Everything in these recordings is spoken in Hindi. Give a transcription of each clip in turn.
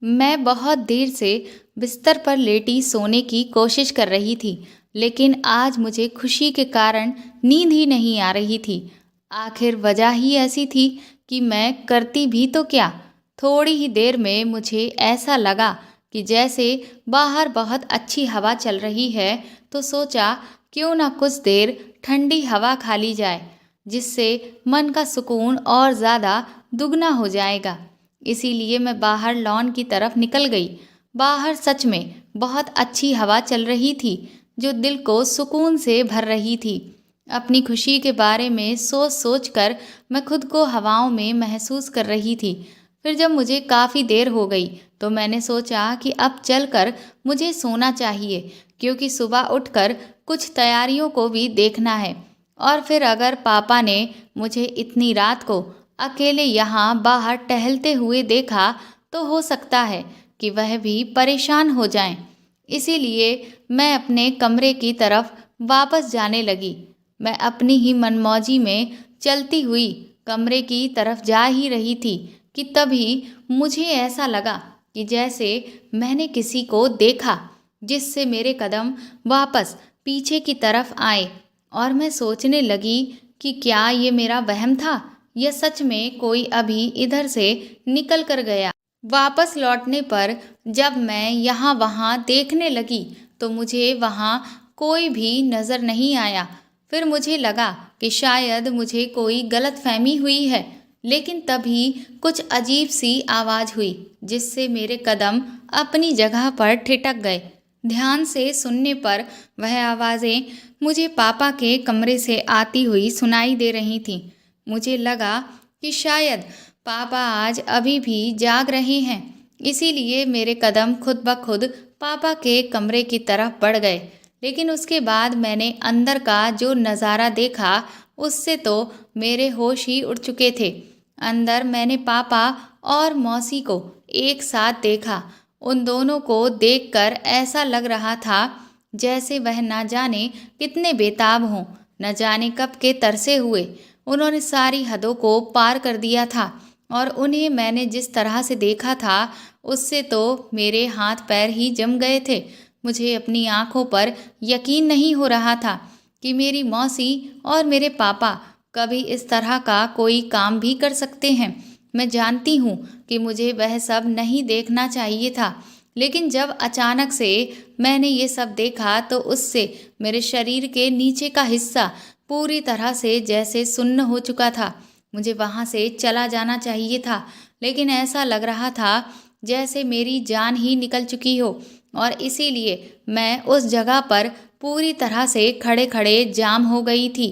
मैं बहुत देर से बिस्तर पर लेटी सोने की कोशिश कर रही थी, लेकिन आज मुझे खुशी के कारण नींद ही नहीं आ रही थी। आखिर वजह ही ऐसी थी कि मैं करती भी तो क्या। थोड़ी ही देर में मुझे ऐसा लगा कि जैसे बाहर बहुत अच्छी हवा चल रही है, तो सोचा क्यों ना कुछ देर ठंडी हवा खा ली जाए, जिससे मन का सुकून और ज़्यादा दुगना हो जाएगा। इसीलिए मैं बाहर लॉन की तरफ निकल गई। बाहर सच में बहुत अच्छी हवा चल रही थी, जो दिल को सुकून से भर रही थी। अपनी खुशी के बारे में सोच सोच कर मैं खुद को हवाओं में महसूस कर रही थी। फिर जब मुझे काफ़ी देर हो गई, तो मैंने सोचा कि अब चलकर मुझे सोना चाहिए, क्योंकि सुबह उठकर कुछ तैयारियों को भी देखना है। और फिर अगर पापा ने मुझे इतनी रात को अकेले यहाँ बाहर टहलते हुए देखा, तो हो सकता है कि वह भी परेशान हो जाएं। इसीलिए मैं अपने कमरे की तरफ वापस जाने लगी। मैं अपनी ही मनमौजी में चलती हुई कमरे की तरफ जा ही रही थी कि तभी मुझे ऐसा लगा कि जैसे मैंने किसी को देखा, जिससे मेरे कदम वापस पीछे की तरफ आए। और मैं सोचने लगी कि क्या ये मेरा वहम था या सच में कोई अभी इधर से निकल कर गया। वापस लौटने पर जब मैं यहाँ वहाँ देखने लगी, तो मुझे वहाँ कोई भी नज़र नहीं आया। फिर मुझे लगा कि शायद मुझे कोई गलतफहमी हुई है, लेकिन तभी कुछ अजीब सी आवाज़ हुई, जिससे मेरे कदम अपनी जगह पर ठिठक गए। ध्यान से सुनने पर वह आवाज़ें मुझे पापा के कमरे से आती हुई सुनाई दे रही थीं। मुझे लगा कि शायद पापा आज अभी भी जाग रहे हैं, इसीलिए मेरे कदम खुद ब खुद पापा के कमरे की तरफ बढ़ गए। लेकिन उसके बाद मैंने अंदर का जो नज़ारा देखा, उससे तो मेरे होश ही उड़ चुके थे। अंदर मैंने पापा और मौसी को एक साथ देखा। उन दोनों को देखकर ऐसा लग रहा था जैसे वह ना जाने कितने बेताब हों, न जाने कब के तरसे हुए। उन्होंने सारी हदों को पार कर दिया था, और उन्हें मैंने जिस तरह से देखा था, उससे तो मेरे हाथ पैर ही जम गए थे। मुझे अपनी आंखों पर यकीन नहीं हो रहा था कि मेरी मौसी और मेरे पापा कभी इस तरह का कोई काम भी कर सकते हैं। मैं जानती हूँ कि मुझे वह सब नहीं देखना चाहिए था, लेकिन जब अचानक से मैंने ये सब देखा, तो उससे मेरे शरीर के नीचे का हिस्सा पूरी तरह से जैसे सुन्न हो चुका था। मुझे वहाँ से चला जाना चाहिए था, लेकिन ऐसा लग रहा था जैसे मेरी जान ही निकल चुकी हो, और इसीलिए मैं उस जगह पर पूरी तरह से खड़े खड़े जाम हो गई थी।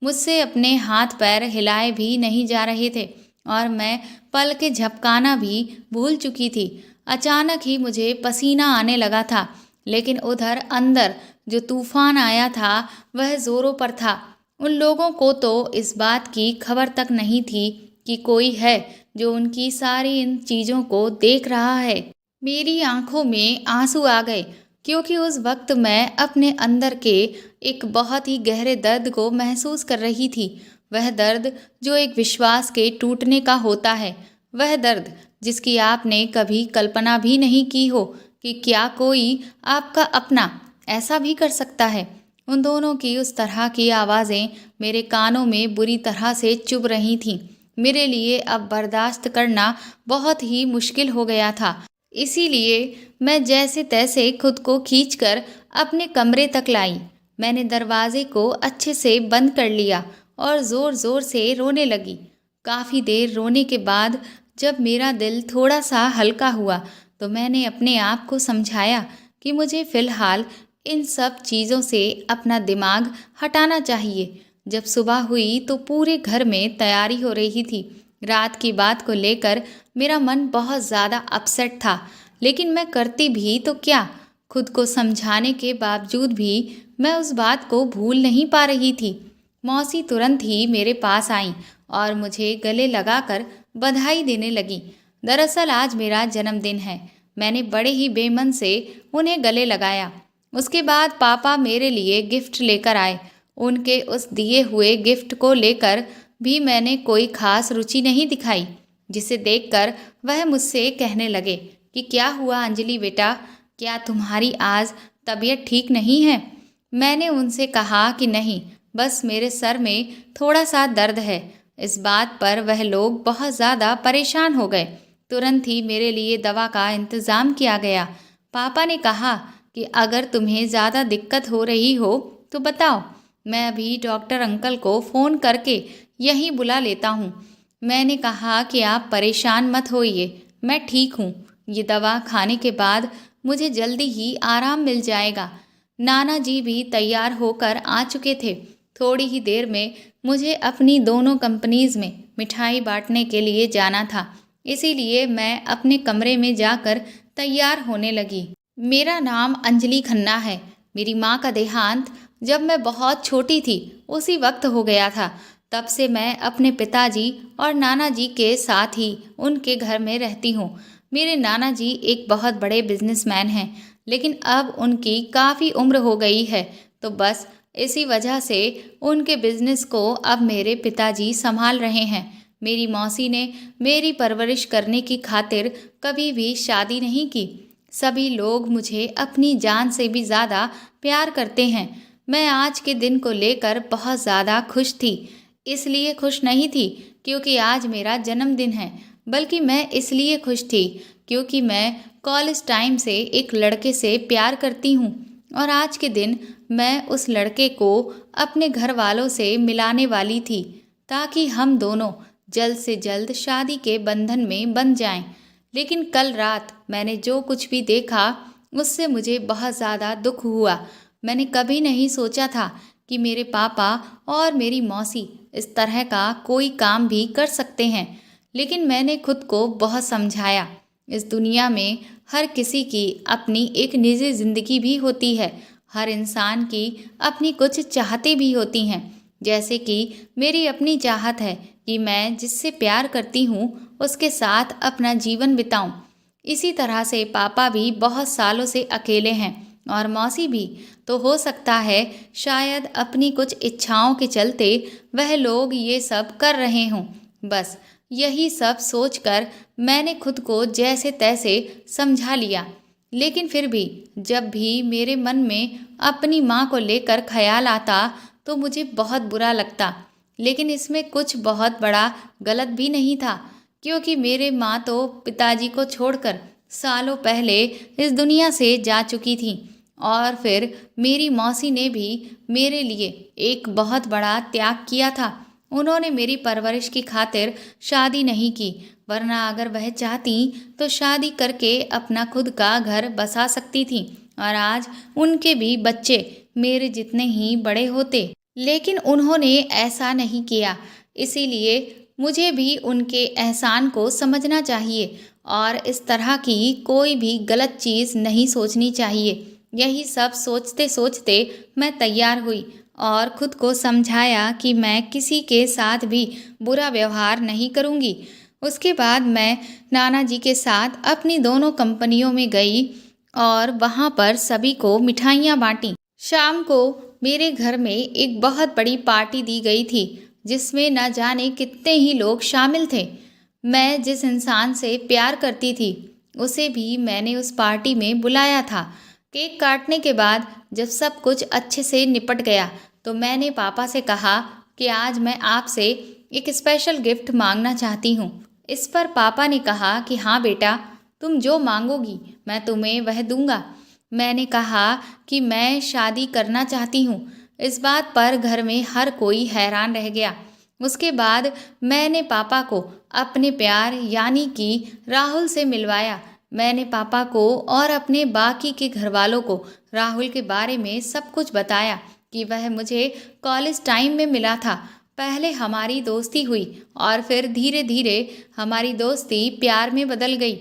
मुझसे अपने हाथ पैर हिलाए भी नहीं जा रहे थे, और मैं पल के झपकाना भी भूल चुकी थी। अचानक ही मुझे पसीना आने लगा था, लेकिन उधर अंदर जो तूफान आया था, वह जोरों पर था। उन लोगों को तो इस बात की खबर तक नहीं थी कि कोई है जो उनकी सारी इन चीज़ों को देख रहा है। मेरी आंखों में आंसू आ गए, क्योंकि उस वक्त मैं अपने अंदर के एक बहुत ही गहरे दर्द को महसूस कर रही थी। वह दर्द जो एक विश्वास के टूटने का होता है, वह दर्द जिसकी आपने कभी कल्पना भी नहीं की हो कि क्या कोई आपका अपना ऐसा भी कर सकता है। उन दोनों की उस तरह की आवाज़ें मेरे कानों में बुरी तरह से चुभ रही थीं। मेरे लिए अब बर्दाश्त करना बहुत ही मुश्किल हो गया था। इसीलिए मैं जैसे तैसे खुद को खींचकर अपने कमरे तक लाई। मैंने दरवाजे को अच्छे से बंद कर लिया और ज़ोर ज़ोर से रोने लगी। काफ़ी देर रोने के बाद जब मेरा दिल थोड़ा सा हल्का हुआ, तो मैंने अपने आप को समझाया कि मुझे फ़िलहाल इन सब चीज़ों से अपना दिमाग हटाना चाहिए। जब सुबह हुई, तो पूरे घर में तैयारी हो रही थी। रात की बात को लेकर मेरा मन बहुत ज़्यादा अपसेट था, लेकिन मैं करती भी तो क्या। खुद को समझाने के बावजूद भी मैं उस बात को भूल नहीं पा रही थी। मौसी तुरंत ही मेरे पास आई और मुझे गले लगाकर बधाई देने लगी। दरअसल आज मेरा जन्मदिन है। मैंने बड़े ही बेमन से उन्हें गले लगाया। उसके बाद पापा मेरे लिए गिफ्ट लेकर आए। उनके उस दिए हुए गिफ्ट को लेकर भी मैंने कोई खास रुचि नहीं दिखाई, जिसे देखकर वह मुझसे कहने लगे कि क्या हुआ अंजलि बेटा, क्या तुम्हारी आज तबीयत ठीक नहीं है? मैंने उनसे कहा कि नहीं, बस मेरे सर में थोड़ा सा दर्द है। इस बात पर वह लोग बहुत ज़्यादा परेशान हो गए। तुरंत ही मेरे लिए दवा का इंतज़ाम किया गया। पापा ने कहा कि अगर तुम्हें ज़्यादा दिक्कत हो रही हो तो बताओ, मैं अभी डॉक्टर अंकल को फ़ोन करके यहीं बुला लेता हूँ। मैंने कहा कि आप परेशान मत होइए, मैं ठीक हूँ। ये दवा खाने के बाद मुझे जल्दी ही आराम मिल जाएगा। नाना जी भी तैयार होकर आ चुके थे। थोड़ी ही देर में मुझे अपनी दोनों कंपनीज में मिठाई बांटने के लिए जाना था, इसीलिए मैं अपने कमरे में जाकर तैयार होने लगी। मेरा नाम अंजलि खन्ना है। मेरी माँ का देहांत जब मैं बहुत छोटी थी उसी वक्त हो गया था। तब से मैं अपने पिताजी और नाना जी के साथ ही उनके घर में रहती हूँ। मेरे नाना जी एक बहुत बड़े बिजनेसमैन हैं, लेकिन अब उनकी काफ़ी उम्र हो गई है, तो बस इसी वजह से उनके बिजनेस को अब मेरे पिताजी संभाल रहे हैं। मेरी मौसी ने मेरी परवरिश करने की खातिर कभी भी शादी नहीं की। सभी लोग मुझे अपनी जान से भी ज़्यादा प्यार करते हैं। मैं आज के दिन को लेकर बहुत ज़्यादा खुश थी। इसलिए खुश नहीं थी क्योंकि आज मेरा जन्मदिन है, बल्कि मैं इसलिए खुश थी क्योंकि मैं कॉलेज टाइम से एक लड़के से प्यार करती हूँ और आज के दिन मैं उस लड़के को अपने घर वालों से मिलाने वाली थी, ताकि हम दोनों जल्द से जल्द शादी के बंधन में बंध जाएं। लेकिन कल रात मैंने जो कुछ भी देखा उससे मुझे बहुत ज़्यादा दुख हुआ। मैंने कभी नहीं सोचा था कि मेरे पापा और मेरी मौसी इस तरह का कोई काम भी कर सकते हैं, लेकिन मैंने खुद को बहुत समझाया। इस दुनिया में हर किसी की अपनी एक निजी ज़िंदगी भी होती है। हर इंसान की अपनी कुछ चाहतें भी होती हैं, जैसे कि मेरी अपनी चाहत है कि मैं जिससे प्यार करती हूँ उसके साथ अपना जीवन बिताऊं। इसी तरह से पापा भी बहुत सालों से अकेले हैं और मौसी भी। तो हो सकता है शायद अपनी कुछ इच्छाओं के चलते वह लोग ये सब कर रहे हों। बस यही सब सोचकर मैंने खुद को जैसे तैसे समझा लिया। लेकिन फिर भी जब भी मेरे मन में अपनी माँ को लेकर ख्याल आता तो मुझे बहुत बुरा लगता। लेकिन इसमें कुछ बहुत बड़ा गलत भी नहीं था, क्योंकि मेरे माँ तो पिताजी को छोड़कर सालों पहले इस दुनिया से जा चुकी थी और फिर मेरी मौसी ने भी मेरे लिए एक बहुत बड़ा त्याग किया था। उन्होंने मेरी परवरिश की खातिर शादी नहीं की, वरना अगर वह चाहती तो शादी करके अपना खुद का घर बसा सकती थी और आज उनके भी बच्चे मेरे जितने ही बड़े होते। लेकिन उन्होंने ऐसा नहीं किया, इसीलिए मुझे भी उनके एहसान को समझना चाहिए और इस तरह की कोई भी गलत चीज़ नहीं सोचनी चाहिए। यही सब सोचते सोचते मैं तैयार हुई और खुद को समझाया कि मैं किसी के साथ भी बुरा व्यवहार नहीं करूँगी। उसके बाद मैं नाना जी के साथ अपनी दोनों कंपनियों में गई और वहाँ पर सभी को मिठाइयाँ बांटी। शाम को मेरे घर में एक बहुत बड़ी पार्टी दी गई थी, जिसमें न जाने कितने ही लोग शामिल थे। मैं जिस इंसान से प्यार करती थी उसे भी मैंने उस पार्टी में बुलाया था। केक काटने के बाद जब सब कुछ अच्छे से निपट गया तो मैंने पापा से कहा कि आज मैं आपसे एक स्पेशल गिफ्ट मांगना चाहती हूँ। इस पर पापा ने कहा कि हाँ बेटा, तुम जो मांगोगी मैं तुम्हें वह दूंगा। मैंने कहा कि मैं शादी करना चाहती हूँ। इस बात पर घर में हर कोई हैरान रह गया। उसके बाद मैंने पापा को अपने प्यार यानी कि राहुल से मिलवाया। मैंने पापा को और अपने बाकी के घर वालों को राहुल के बारे में सब कुछ बताया कि वह मुझे कॉलेज टाइम में मिला था। पहले हमारी दोस्ती हुई और फिर धीरे धीरे हमारी दोस्ती प्यार में बदल गई।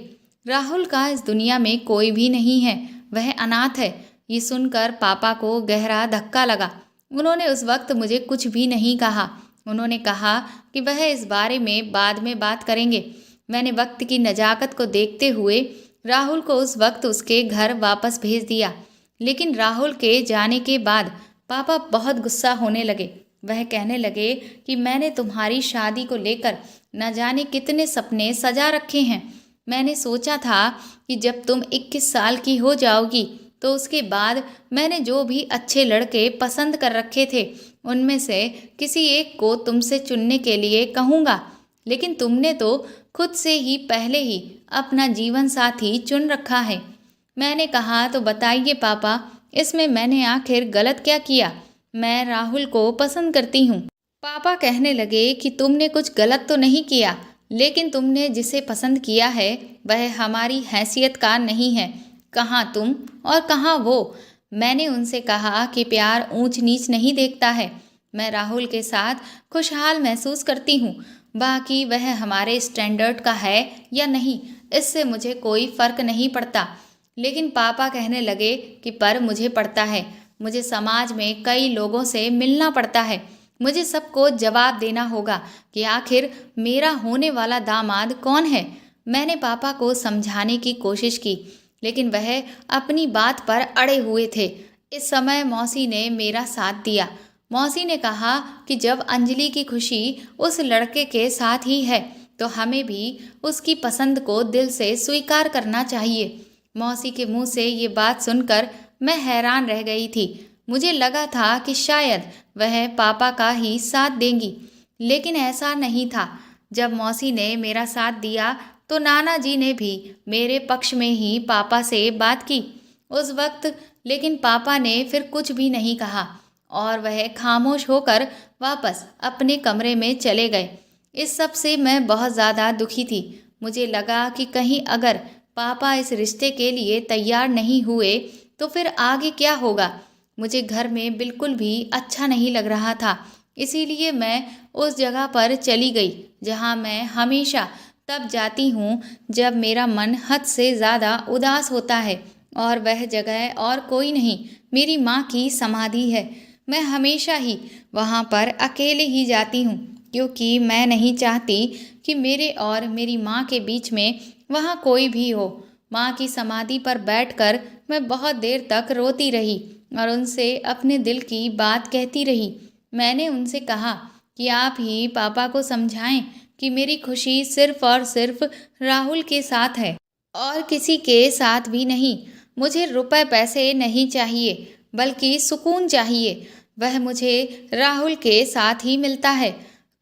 राहुल का इस दुनिया में कोई भी नहीं है, वह अनाथ है। ये सुनकर पापा को गहरा धक्का लगा। उन्होंने उस वक्त मुझे कुछ भी नहीं कहा। उन्होंने कहा कि वह इस बारे में बाद में बात करेंगे। मैंने वक्त की नज़ाकत को देखते हुए राहुल को उस वक्त उसके घर वापस भेज दिया। लेकिन राहुल के जाने के बाद पापा बहुत गुस्सा होने लगे। वह कहने लगे कि मैंने तुम्हारी शादी को लेकर न जाने कितने सपने सजा रखे हैं। मैंने सोचा था कि जब तुम 21 साल की हो जाओगी तो उसके बाद मैंने जो भी अच्छे लड़के पसंद कर रखे थे उनमें से किसी एक को तुमसे चुनने के लिए कहूँगा, लेकिन तुमने तो खुद से ही पहले ही अपना जीवन साथी चुन रखा है। मैंने कहा, तो बताइए पापा, इसमें मैंने आखिर गलत क्या किया? मैं राहुल को पसंद करती हूँ। पापा कहने लगे कि तुमने कुछ गलत तो नहीं किया, लेकिन तुमने जिसे पसंद किया है वह हमारी हैसियत का नहीं है। कहाँ तुम और कहाँ वो। मैंने उनसे कहा कि प्यार ऊंच नीच नहीं देखता है। मैं राहुल के साथ खुशहाल महसूस करती हूँ, बाकी वह हमारे स्टैंडर्ड का है या नहीं इससे मुझे कोई फर्क नहीं पड़ता। लेकिन पापा कहने लगे कि पर मुझे पड़ता है। मुझे समाज में कई लोगों से मिलना पड़ता है। मुझे सबको जवाब देना होगा कि आखिर मेरा होने वाला दामाद कौन है। मैंने पापा को समझाने की कोशिश की, लेकिन वह अपनी बात पर अड़े हुए थे। इस समय मौसी ने मेरा साथ दिया। मौसी ने कहा कि जब अंजलि की खुशी उस लड़के के साथ ही है तो हमें भी उसकी पसंद को दिल से स्वीकार करना चाहिए। मौसी के मुंह से ये बात सुनकर मैं हैरान रह गई थी। मुझे लगा था कि शायद वह पापा का ही साथ देंगी, लेकिन ऐसा नहीं था। जब मौसी ने मेरा साथ दिया तो नाना जी ने भी मेरे पक्ष में ही पापा से बात की उस वक्त, लेकिन पापा ने फिर कुछ भी नहीं कहा और वह खामोश होकर वापस अपने कमरे में चले गए। इस सब से मैं बहुत ज़्यादा दुखी थी। मुझे लगा कि कहीं अगर पापा इस रिश्ते के लिए तैयार नहीं हुए तो फिर आगे क्या होगा। मुझे घर में बिल्कुल भी अच्छा नहीं लग रहा था, इसीलिए मैं उस जगह पर चली गई जहाँ मैं हमेशा तब जाती हूँ जब मेरा मन हद से ज़्यादा उदास होता है, और वह जगह और कोई नहीं, मेरी माँ की समाधि है। मैं हमेशा ही वहाँ पर अकेले ही जाती हूँ, क्योंकि मैं नहीं चाहती कि मेरे और मेरी माँ के बीच में वहाँ कोई भी हो। माँ की समाधि पर बैठकर मैं बहुत देर तक रोती रही और उनसे अपने दिल की बात कहती रही। मैंने उनसे कहा कि आप ही पापा को समझाएं कि मेरी खुशी सिर्फ और सिर्फ राहुल के साथ है और किसी के साथ भी नहीं। मुझे रुपए पैसे नहीं चाहिए, बल्कि सुकून चाहिए। वह मुझे राहुल के साथ ही मिलता है।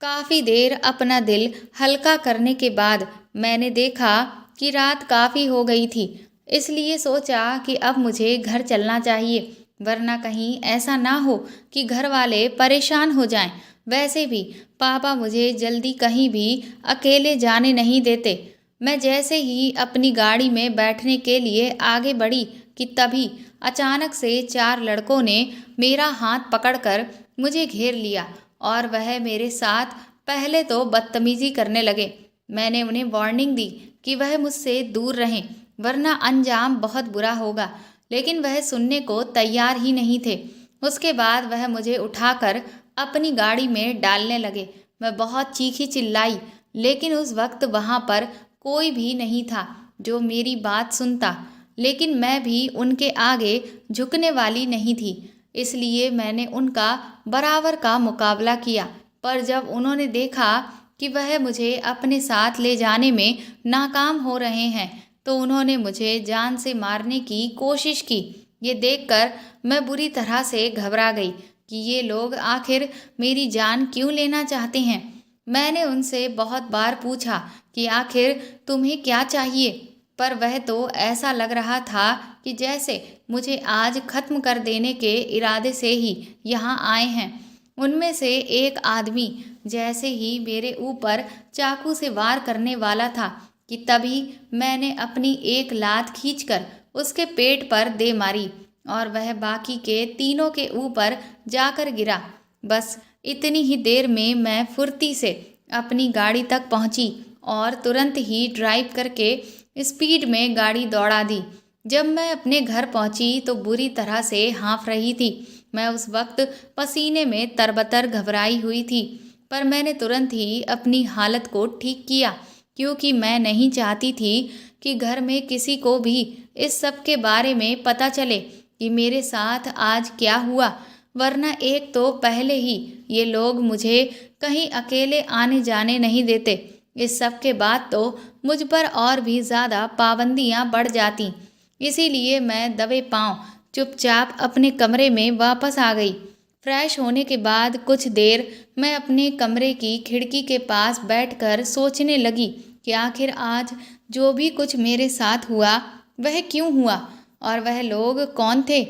काफ़ी देर अपना दिल हल्का करने के बाद मैंने देखा कि रात काफ़ी हो गई थी, इसलिए सोचा कि अब मुझे घर चलना चाहिए, वरना कहीं ऐसा ना हो कि घर वाले परेशान हो जाएं। वैसे भी पापा मुझे जल्दी कहीं भी अकेले जाने नहीं देते। मैं जैसे ही अपनी गाड़ी में बैठने के लिए आगे बढ़ी कि तभी अचानक से 4 लड़कों ने मेरा हाथ पकड़कर मुझे घेर लिया और वह मेरे साथ पहले तो बदतमीजी करने लगे। मैंने उन्हें वार्निंग दी कि वह मुझसे दूर रहें, वरना अंजाम बहुत बुरा होगा, लेकिन वह सुनने को तैयार ही नहीं थे। उसके बाद वह मुझे उठाकर अपनी गाड़ी में डालने लगे। मैं बहुत चीखी चिल्लाई, लेकिन उस वक्त वहाँ पर कोई भी नहीं था जो मेरी बात सुनता। लेकिन मैं भी उनके आगे झुकने वाली नहीं थी, इसलिए मैंने उनका बराबर का मुकाबला किया। पर जब उन्होंने देखा कि वह मुझे अपने साथ ले जाने में नाकाम हो रहे हैं तो उन्होंने मुझे जान से मारने की कोशिश की। ये देखकर मैं बुरी तरह से घबरा गई कि ये लोग आखिर मेरी जान क्यों लेना चाहते हैं। मैंने उनसे बहुत बार पूछा कि आखिर तुम्हें क्या चाहिए, पर वह तो ऐसा लग रहा था कि जैसे मुझे आज खत्म कर देने के इरादे से ही यहाँ आए हैं। उनमें से एक आदमी जैसे ही मेरे ऊपर चाकू से वार करने वाला था कि तभी मैंने अपनी एक लात खींचकर उसके पेट पर दे मारी और वह बाकी के तीनों के ऊपर जाकर गिरा। बस इतनी ही देर में मैं फुर्ती से अपनी गाड़ी तक पहुंची और तुरंत ही ड्राइव करके स्पीड में गाड़ी दौड़ा दी। जब मैं अपने घर पहुंची तो बुरी तरह से हाँफ रही थी। मैं उस वक्त पसीने में तरबतर घबराई हुई थी, पर मैंने तुरंत ही अपनी हालत को ठीक किया, क्योंकि मैं नहीं चाहती थी कि घर में किसी को भी इस सब के बारे में पता चले कि मेरे साथ आज क्या हुआ। वरना एक तो पहले ही ये लोग मुझे कहीं अकेले आने जाने नहीं देते, इस सब के बाद तो मुझ पर और भी ज़्यादा पाबंदियां बढ़ जाती। इसीलिए मैं दबे पांव चुपचाप अपने कमरे में वापस आ गई। फ्रेश होने के बाद कुछ देर मैं अपने कमरे की खिड़की के पास बैठकर सोचने लगी कि आखिर आज जो भी कुछ मेरे साथ हुआ वह क्यों हुआ और वह लोग कौन थे।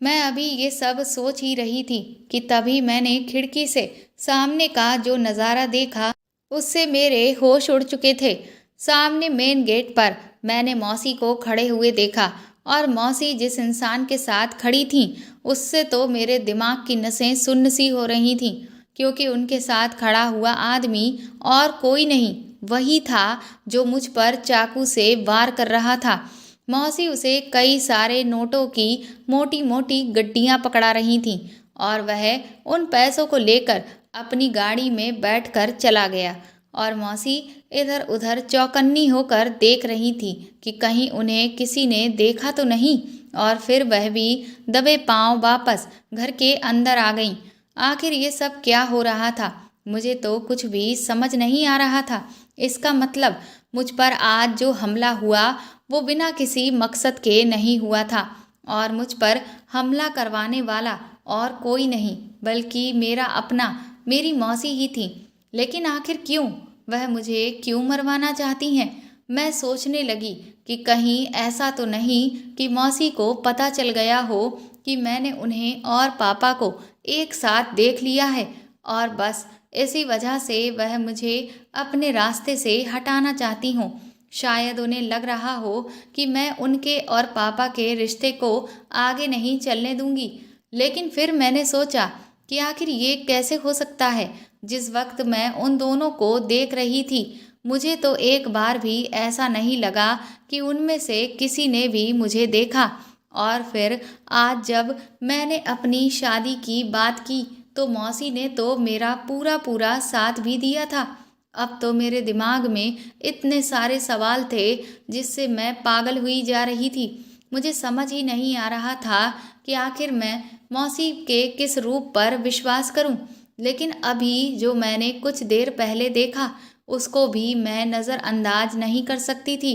मैं अभी ये सब सोच ही रही थी कि तभी मैंने खिड़की से सामने का जो नज़ारा देखा उससे मेरे होश उड़ चुके थे। सामने मेन गेट पर मैंने मौसी को खड़े हुए देखा और मौसी जिस इंसान के साथ खड़ी थीं उससे तो मेरे दिमाग की नसें सुन्न सी हो रही थीं, क्योंकि उनके साथ खड़ा हुआ आदमी और कोई नहीं वही था जो मुझ पर चाकू से वार कर रहा था। मौसी उसे कई सारे नोटों की मोटी मोटी गड्डियां पकड़ा रही थीं और वह उन पैसों को लेकर अपनी गाड़ी में बैठकर चला गया और मौसी इधर उधर चौकन्नी होकर देख रही थी कि कहीं उन्हें किसी ने देखा तो नहीं, और फिर वह भी दबे पांव वापस घर के अंदर आ गईं। आखिर ये सब क्या हो रहा था, मुझे तो कुछ भी समझ नहीं आ रहा था। इसका मतलब मुझ पर आज जो हमला हुआ वो बिना किसी मकसद के नहीं हुआ था और मुझ पर हमला करवाने वाला और कोई नहीं बल्कि मेरा अपना मेरी मौसी ही थी। लेकिन आखिर क्यों, वह मुझे क्यों मरवाना चाहती हैं। मैं सोचने लगी कि कहीं ऐसा तो नहीं कि मौसी को पता चल गया हो कि मैंने उन्हें और पापा को एक साथ देख लिया है और बस इसी वजह से वह मुझे अपने रास्ते से हटाना चाहती हों। शायद उन्हें लग रहा हो कि मैं उनके और पापा के रिश्ते को आगे नहीं चलने दूंगी। लेकिन फिर मैंने सोचा कि आखिर ये कैसे हो सकता है। जिस वक्त मैं उन दोनों को देख रही थी मुझे तो एक बार भी ऐसा नहीं लगा कि उनमें से किसी ने भी मुझे देखा। और फिर आज जब मैंने अपनी शादी की बात की तो मौसी ने तो मेरा पूरा पूरा साथ भी दिया था। अब तो मेरे दिमाग में इतने सारे सवाल थे जिससे मैं पागल हुई जा रही थी। मुझे समझ ही नहीं आ रहा था कि आखिर मैं मौसी के किस रूप पर विश्वास करूं। लेकिन अभी जो मैंने कुछ देर पहले देखा उसको भी मैं नज़रअंदाज नहीं कर सकती थी।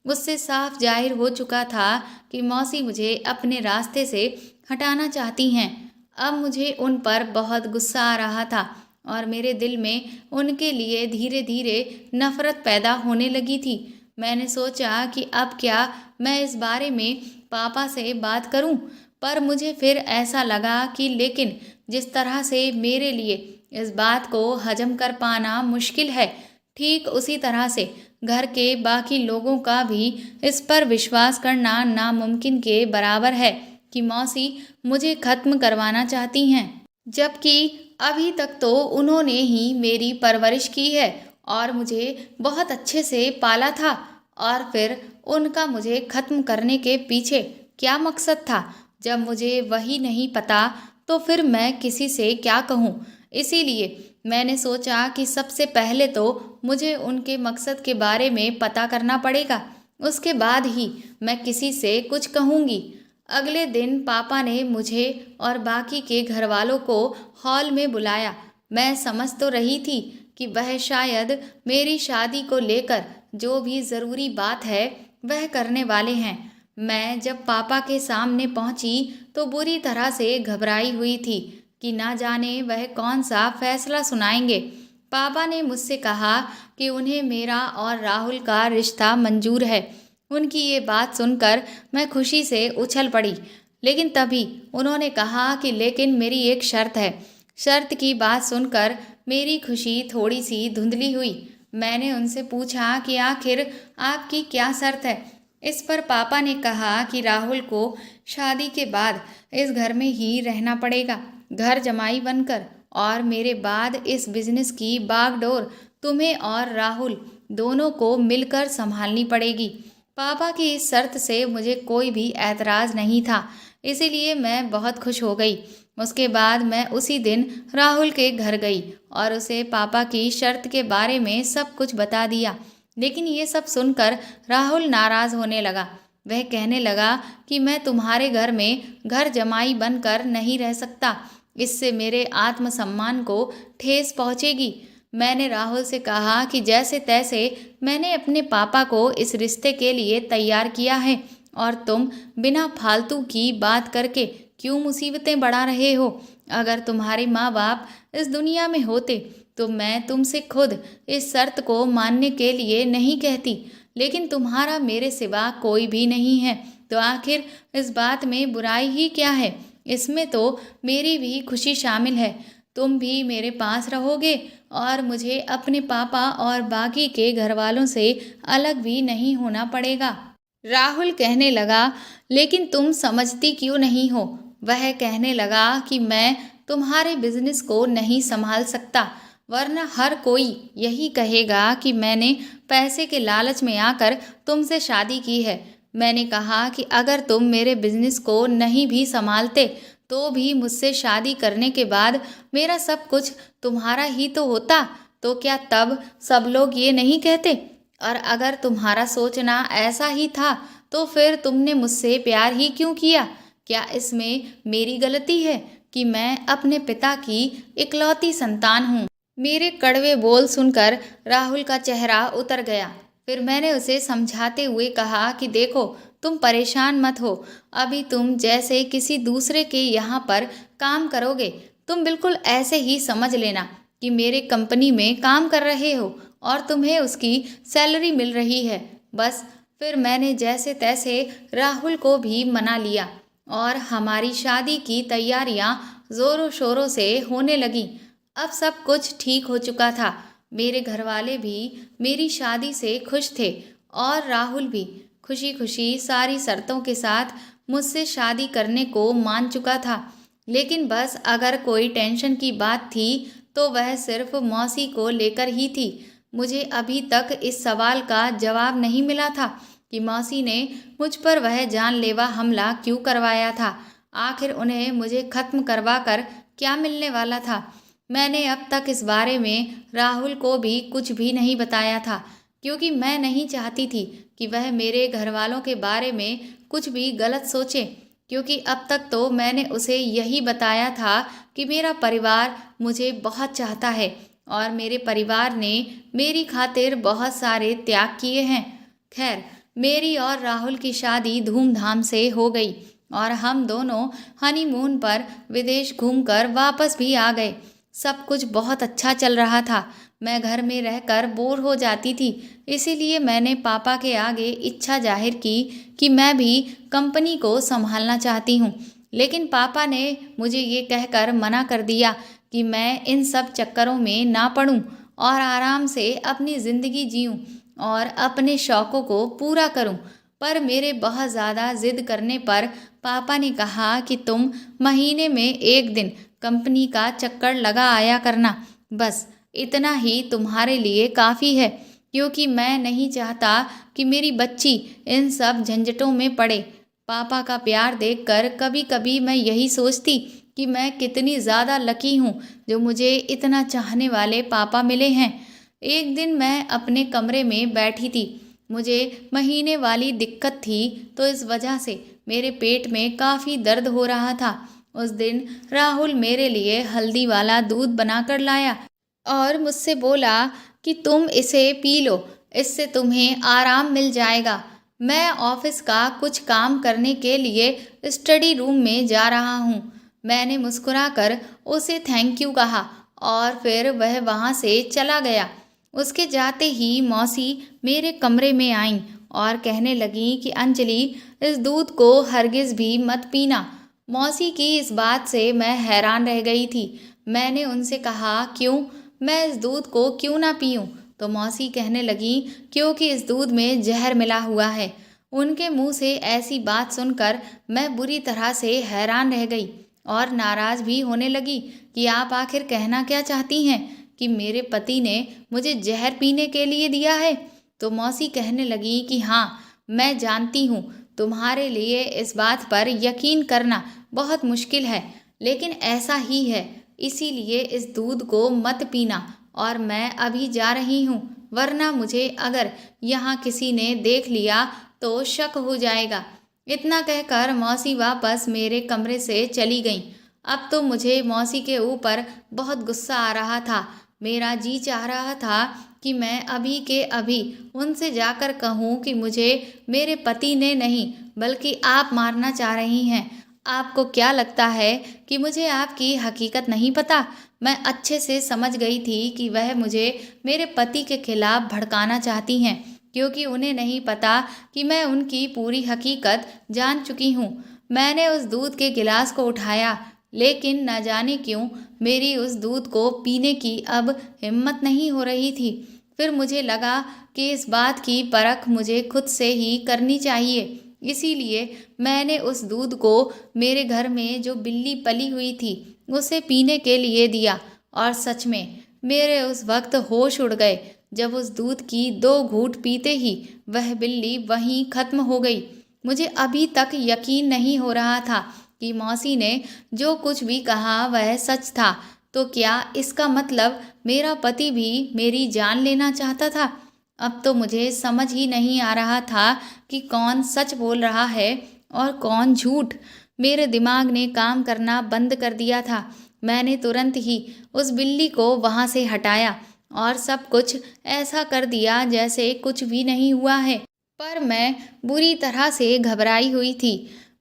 उससे साफ जाहिर हो चुका था कि मौसी मुझे अपने रास्ते से हटाना चाहती हैं। अब मुझे उन पर बहुत गुस्सा आ रहा था और मेरे दिल में उनके लिए धीरे धीरे नफरत पैदा होने लगी थी। मैंने सोचा कि अब क्या मैं इस बारे में पापा से बात करूं, पर मुझे फिर ऐसा लगा कि लेकिन जिस तरह से मेरे लिए इस बात को हजम कर पाना मुश्किल है, ठीक उसी तरह से घर के बाकी लोगों का भी इस पर विश्वास करना नामुमकिन के बराबर है कि मौसी मुझे खत्म करवाना चाहती हैं। जबकि अभी तक तो उन्होंने ही मेरी परवरिश की है और मुझे बहुत अच्छे से पाला था, और फिर उनका मुझे खत्म करने के पीछे क्या मकसद था जब मुझे वही नहीं पता तो फिर मैं किसी से क्या कहूँ। इसीलिए मैंने सोचा कि सबसे पहले तो मुझे उनके मकसद के बारे में पता करना पड़ेगा, उसके बाद ही मैं किसी से कुछ कहूँगी। अगले दिन पापा ने मुझे और बाकी के घर वालों को हॉल में बुलाया। मैं समझ तो रही थी कि वह शायद मेरी शादी को लेकर जो भी ज़रूरी बात है वह करने वाले हैं। मैं जब पापा के सामने पहुंची तो बुरी तरह से घबराई हुई थी कि ना जाने वह कौन सा फैसला सुनाएंगे। पापा ने मुझसे कहा कि उन्हें मेरा और राहुल का रिश्ता मंजूर है। उनकी ये बात सुनकर मैं खुशी से उछल पड़ी, लेकिन तभी उन्होंने कहा कि लेकिन मेरी एक शर्त है। शर्त की बात सुनकर मेरी खुशी थोड़ी सी धुंधली हुई। मैंने उनसे पूछा कि आखिर आपकी क्या शर्त है। इस पर पापा ने कहा कि राहुल को शादी के बाद इस घर में ही रहना पड़ेगा, घर जमाई बनकर, और मेरे बाद इस बिजनेस की बागडोर तुम्हें और राहुल दोनों को मिलकर संभालनी पड़ेगी। पापा की इस शर्त से मुझे कोई भी ऐतराज़ नहीं था, इसीलिए मैं बहुत खुश हो गई। उसके बाद मैं उसी दिन राहुल के घर गई और उसे पापा की शर्त के बारे में सब कुछ बता दिया। लेकिन ये सब सुनकर राहुल नाराज़ होने लगा। वह कहने लगा कि मैं तुम्हारे घर में घर जमाई बनकर नहीं रह सकता, इससे मेरे आत्मसम्मान को ठेस पहुँचेगी। मैंने राहुल से कहा कि जैसे तैसे मैंने अपने पापा को इस रिश्ते के लिए तैयार किया है और तुम बिना फालतू की बात करके क्यों मुसीबतें बढ़ा रहे हो। अगर तुम्हारे माँ बाप इस दुनिया में होते तो मैं तुमसे खुद इस शर्त को मानने के लिए नहीं कहती, लेकिन तुम्हारा मेरे सिवा कोई भी नहीं है, तो आखिर इस बात में बुराई ही क्या है। इसमें तो मेरी भी खुशी शामिल है। तुम भी मेरे पास रहोगे और मुझे अपने पापा और बाकी के घर वालों से अलग भी नहीं होना पड़ेगा। राहुल कहने लगा, लेकिन तुम समझती क्यों नहीं हो। वह कहने लगा कि मैं तुम्हारे बिजनेस को नहीं संभाल सकता, वरना हर कोई यही कहेगा कि मैंने पैसे के लालच में आकर तुमसे शादी की है। मैंने कहा कि अगर तुम मेरे बिजनेस को नहीं भी संभालते तो भी मुझसे शादी करने के बाद मेरा सब कुछ तुम्हारा ही तो होता, तो क्या तब सब लोग ये नहीं कहते। और अगर तुम्हारा सोचना ऐसा ही था तो फिर तुमने मुझसे प्यार ही क्यों किया। क्या इसमें मेरी गलती है कि मैं अपने पिता की इकलौती संतान हूँ। मेरे कड़वे बोल सुनकर राहुल का चेहरा उतर गया। फिर मैंने उसे समझाते हुए कहा कि देखो, तुम परेशान मत हो। अभी तुम जैसे किसी दूसरे के यहाँ पर काम करोगे, तुम बिल्कुल ऐसे ही समझ लेना कि मेरे कंपनी में काम कर रहे हो और तुम्हें उसकी सैलरी मिल रही है। बस फिर मैंने जैसे तैसे राहुल को भी मना लिया और हमारी शादी की तैयारियां ज़ोरों शोरों से होने लगी। अब सब कुछ ठीक हो चुका था। मेरे घरवाले भी मेरी शादी से खुश थे और राहुल भी खुशी खुशी सारी शर्तों के साथ मुझसे शादी करने को मान चुका था। लेकिन बस अगर कोई टेंशन की बात थी तो वह सिर्फ मौसी को लेकर ही थी। मुझे अभी तक इस सवाल का जवाब नहीं मिला था कि मौसी ने मुझ पर वह जानलेवा हमला क्यों करवाया था। आखिर उन्हें मुझे खत्म करवा कर क्या मिलने वाला था। मैंने अब तक इस बारे में राहुल को भी कुछ भी नहीं बताया था, क्योंकि मैं नहीं चाहती थी कि वह मेरे घर वालों के बारे में कुछ भी गलत सोचे। क्योंकि अब तक तो मैंने उसे यही बताया था कि मेरा परिवार मुझे बहुत चाहता है और मेरे परिवार ने मेरी खातिर बहुत सारे त्याग किए हैं। खैर, मेरी और राहुल की शादी धूमधाम से हो गई और हम दोनों हनीमून पर विदेश घूमकर वापस भी आ गए। सब कुछ बहुत अच्छा चल रहा था। मैं घर में रहकर बोर हो जाती थी, इसीलिए मैंने पापा के आगे इच्छा जाहिर की कि मैं भी कंपनी को संभालना चाहती हूँ। लेकिन पापा ने मुझे ये कहकर मना कर दिया कि मैं इन सब चक्करों में ना पड़ूं और आराम से अपनी ज़िंदगी जीऊं और अपने शौक़ों को पूरा करूं। पर मेरे बहुत ज़्यादा ज़िद करने पर पापा ने कहा कि तुम महीने में एक दिन कंपनी का चक्कर लगा आया करना, बस इतना ही तुम्हारे लिए काफ़ी है। क्योंकि मैं नहीं चाहता कि मेरी बच्ची इन सब झंझटों में पड़े। पापा का प्यार देखकर कभी कभी मैं यही सोचती कि मैं कितनी ज़्यादा लकी हूँ जो मुझे इतना चाहने वाले पापा मिले हैं। एक दिन मैं अपने कमरे में बैठी थी। मुझे महीने वाली दिक्कत थी, तो इस वजह से मेरे पेट में काफ़ी दर्द हो रहा था। उस दिन राहुल मेरे लिए हल्दी वाला दूध बनाकर लाया और मुझसे बोला कि तुम इसे पी लो, इससे तुम्हें आराम मिल जाएगा। मैं ऑफिस का कुछ काम करने के लिए स्टडी रूम में जा रहा हूँ। मैंने मुस्कुराकर उसे थैंक यू कहा और फिर वह वहाँ से चला गया। उसके जाते ही मौसी मेरे कमरे में आईं और कहने लगी कि अंजलि, इस दूध को हरगिज़ भी मत पीना। मौसी की इस बात से मैं हैरान रह गई थी। मैंने उनसे कहा, क्यों, मैं इस दूध को क्यों ना पीऊँ। तो मौसी कहने लगी, क्योंकि इस दूध में जहर मिला हुआ है। उनके मुंह से ऐसी बात सुनकर मैं बुरी तरह से हैरान रह गई और नाराज़ भी होने लगी कि आप आखिर कहना क्या चाहती हैं कि मेरे पति ने मुझे जहर पीने के लिए दिया है। तो मौसी कहने लगी कि हाँ, मैं जानती हूँ तुम्हारे लिए इस बात पर यकीन करना बहुत मुश्किल है, लेकिन ऐसा ही है। इसीलिए इस दूध को मत पीना और मैं अभी जा रही हूँ, वरना मुझे अगर यहाँ किसी ने देख लिया तो शक हो जाएगा। इतना कहकर मौसी वापस मेरे कमरे से चली गईं। अब तो मुझे मौसी के ऊपर बहुत गुस्सा आ रहा था। मेरा जी चाह रहा था कि मैं अभी के अभी उनसे जाकर कहूँ कि मुझे मेरे पति ने नहीं बल्कि आप मारना चाह रही हैं। आपको क्या लगता है कि मुझे आपकी हकीकत नहीं पता? मैं अच्छे से समझ गई थी कि वह मुझे मेरे पति के खिलाफ भड़काना चाहती हैं, क्योंकि उन्हें नहीं पता कि मैं उनकी पूरी हकीकत जान चुकी हूँ। मैंने उस दूध के गिलास को उठाया, लेकिन न जाने क्यों मेरी उस दूध को पीने की अब हिम्मत नहीं हो रही थी। फिर मुझे लगा कि इस बात की परख मुझे खुद से ही करनी चाहिए। इसीलिए मैंने उस दूध को मेरे घर में जो बिल्ली पली हुई थी उसे पीने के लिए दिया, और सच में मेरे उस वक्त होश उड़ गए जब उस दूध की 2 घूंट पीते ही वह बिल्ली वहीं खत्म हो गई। मुझे अभी तक यकीन नहीं हो रहा था कि मौसी ने जो कुछ भी कहा वह सच था। तो क्या इसका मतलब मेरा पति भी मेरी जान लेना चाहता था? अब तो मुझे समझ ही नहीं आ रहा था कि कौन सच बोल रहा है और कौन झूठ। मेरे दिमाग ने काम करना बंद कर दिया था। मैंने तुरंत ही उस बिल्ली को वहाँ से हटाया और सब कुछ ऐसा कर दिया जैसे कुछ भी नहीं हुआ है। पर मैं बुरी तरह से घबराई हुई थी।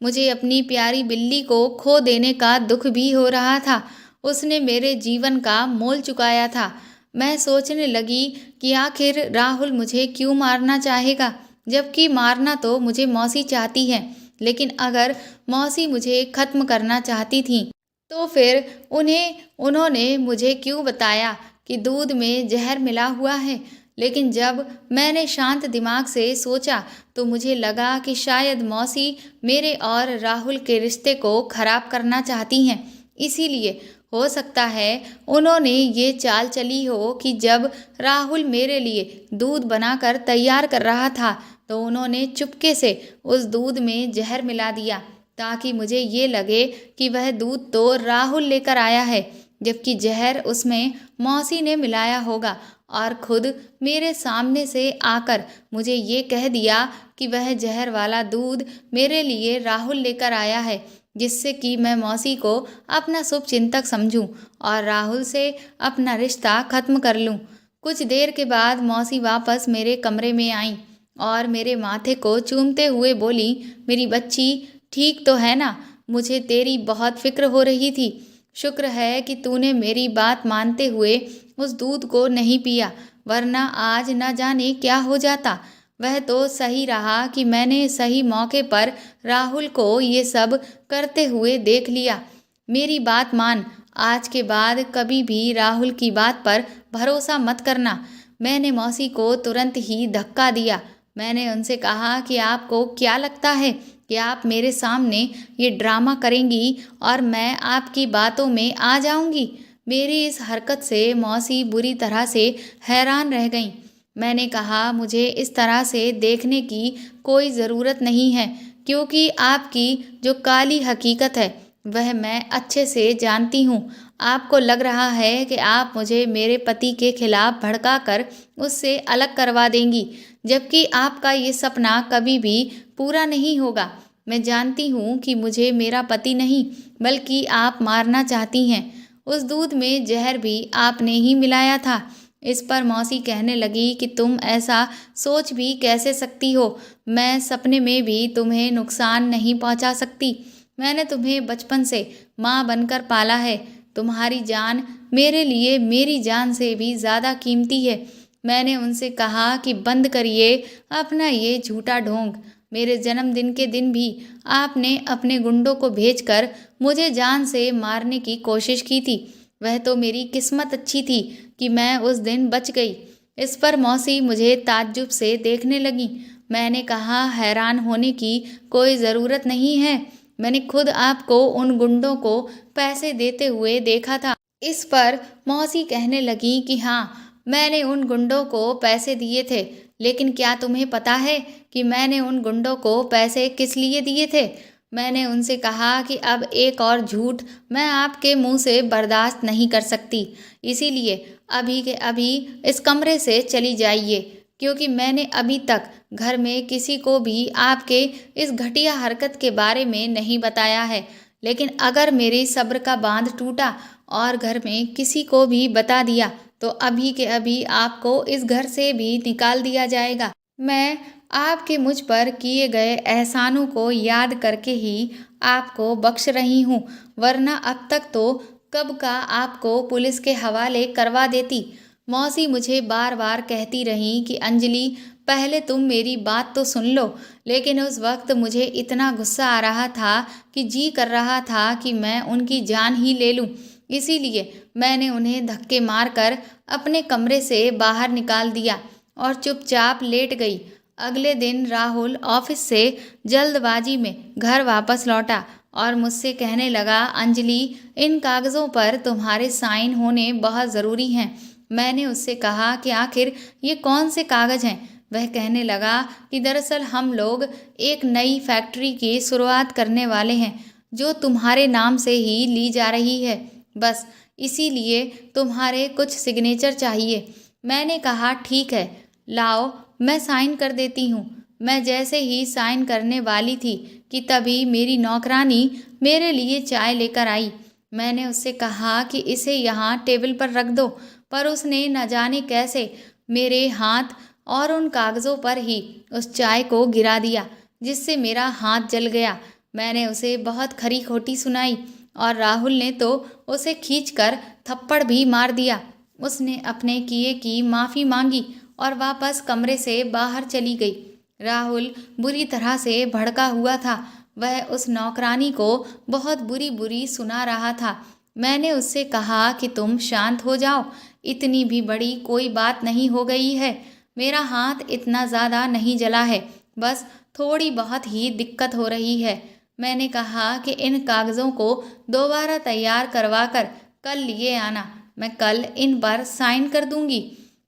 मुझे अपनी प्यारी बिल्ली को खो देने का दुख भी हो रहा था। उसने मेरे जीवन का मोल चुकाया था। मैं सोचने लगी कि आखिर राहुल मुझे क्यों मारना चाहेगा, जबकि मारना तो मुझे मौसी चाहती है। लेकिन अगर मौसी मुझे खत्म करना चाहती थी तो फिर उन्होंने मुझे क्यों बताया कि दूध में जहर मिला हुआ है। लेकिन जब मैंने शांत दिमाग से सोचा तो मुझे लगा कि शायद मौसी मेरे और राहुल के रिश्ते को खराब करना चाहती हैं। इसीलिए हो सकता है उन्होंने ये चाल चली हो कि जब राहुल मेरे लिए दूध बनाकर तैयार कर रहा था तो उन्होंने चुपके से उस दूध में जहर मिला दिया, ताकि मुझे ये लगे कि वह दूध तो राहुल लेकर आया है, जबकि जहर उसमें मौसी ने मिलाया होगा। और खुद मेरे सामने से आकर मुझे ये कह दिया कि वह जहर वाला दूध मेरे लिए राहुल लेकर आया है, जिससे कि मैं मौसी को अपना शुभचिंतक समझूं और राहुल से अपना रिश्ता खत्म कर लूं। कुछ देर के बाद मौसी वापस मेरे कमरे में आईं और मेरे माथे को चूमते हुए बोली, मेरी बच्ची ठीक तो है ना? मुझे तेरी बहुत फिक्र हो रही थी। शुक्र है कि तूने मेरी बात मानते हुए उस दूध को नहीं पिया, वरना आज न जाने क्या हो जाता। वह तो सही रहा कि मैंने सही मौके पर राहुल को ये सब करते हुए देख लिया। मेरी बात मान, आज के बाद कभी भी राहुल की बात पर भरोसा मत करना। मैंने मौसी को तुरंत ही धक्का दिया। मैंने उनसे कहा कि आपको क्या लगता है कि आप मेरे सामने ये ड्रामा करेंगी और मैं आपकी बातों में आ जाऊंगी? मेरी इस हरकत से मौसी बुरी तरह से हैरान रह गईं। मैंने कहा, मुझे इस तरह से देखने की कोई ज़रूरत नहीं है, क्योंकि आपकी जो काली हकीकत है वह मैं अच्छे से जानती हूँ। आपको लग रहा है कि आप मुझे मेरे पति के खिलाफ भड़काकर उससे अलग करवा देंगी, जबकि आपका ये सपना कभी भी पूरा नहीं होगा। मैं जानती हूँ कि मुझे मेरा पति नहीं बल्कि आप मारना चाहती हैं। उस दूध में जहर भी आपने ही मिलाया था। इस पर मौसी कहने लगी कि तुम ऐसा सोच भी कैसे सकती हो? मैं सपने में भी तुम्हें नुकसान नहीं पहुंचा सकती। मैंने तुम्हें बचपन से माँ बनकर पाला है। तुम्हारी जान मेरे लिए मेरी जान से भी ज़्यादा कीमती है। मैंने उनसे कहा कि बंद करिए अपना ये झूठा ढोंग। मेरे जन्मदिन के दिन भी आपने अपने गुंडों को भेजकर मुझे जान से मारने की कोशिश की थी। वह तो मेरी किस्मत अच्छी थी कि मैं उस दिन बच गई। इस पर मौसी मुझे ताज्जुब से देखने लगी। मैंने कहा, हैरान होने की कोई ज़रूरत नहीं है। मैंने खुद आपको उन गुंडों को पैसे देते हुए देखा था। इस पर मौसी कहने लगी कि हाँ, मैंने उन गुंडों को पैसे दिए थे। लेकिन क्या तुम्हें पता है कि मैंने उन गुंडों को पैसे किस लिए दिए थे? मैंने उनसे कहा कि अब एक और झूठ मैं आपके मुंह से बर्दाश्त नहीं कर सकती, इसीलिए अभी के अभी इस कमरे से चली जाइए, क्योंकि मैंने अभी तक घर में किसी को भी आपके इस घटिया हरकत के बारे में नहीं बताया है। लेकिन अगर मेरी सब्र का बांध टूटा और घर में किसी को भी बता दिया तो अभी के अभी आपको इस घर से भी निकाल दिया जाएगा। मैं आपके मुझ पर किए गए एहसानों को याद करके ही आपको बख्श रही हूँ, वरना अब तक तो कब का आपको पुलिस के हवाले करवा देती। मौसी मुझे बार बार कहती रहीं कि अंजलि, पहले तुम मेरी बात तो सुन लो, लेकिन उस वक्त मुझे इतना गुस्सा आ रहा था कि जी कर रहा था कि मैं उनकी जान ही ले लूं। इसीलिए मैंने उन्हें धक्के मारकर अपने कमरे से बाहर निकाल दिया और चुपचाप लेट गई। अगले दिन राहुल ऑफिस से जल्दबाजी में घर वापस लौटा और मुझसे कहने लगा, अंजलि, इन कागज़ों पर तुम्हारे साइन होने बहुत ज़रूरी हैं। मैंने उससे कहा कि आखिर ये कौन से कागज़ हैं। वह कहने लगा कि दरअसल हम लोग एक नई फैक्ट्री की शुरुआत करने वाले हैं जो तुम्हारे नाम से ही ली जा रही है, बस इसीलिए तुम्हारे कुछ सिग्नेचर चाहिए। मैंने कहा ठीक है, लाओ मैं साइन कर देती हूँ। मैं जैसे ही साइन करने वाली थी कि तभी मेरी नौकरानी मेरे लिए चाय लेकर आई। मैंने उससे कहा कि इसे यहाँ टेबल पर रख दो, पर उसने न जाने कैसे मेरे हाथ और उन कागज़ों पर ही उस चाय को गिरा दिया, जिससे मेरा हाथ जल गया। मैंने उसे बहुत खरी खोटी सुनाई और राहुल ने तो उसे खींचकर थप्पड़ भी मार दिया। उसने अपने किए की माफ़ी मांगी और वापस कमरे से बाहर चली गई। राहुल बुरी तरह से भड़का हुआ था। वह उस नौकरानी को बहुत बुरी बुरी सुना रहा था। मैंने उससे कहा कि तुम शांत हो जाओ, इतनी भी बड़ी कोई बात नहीं हो गई है। मेरा हाथ इतना ज़्यादा नहीं जला है, बस थोड़ी बहुत ही दिक्कत हो रही है। मैंने कहा कि इन कागज़ों को दोबारा तैयार करवा कर कल लिए आना, मैं कल इन पर साइन कर दूंगी।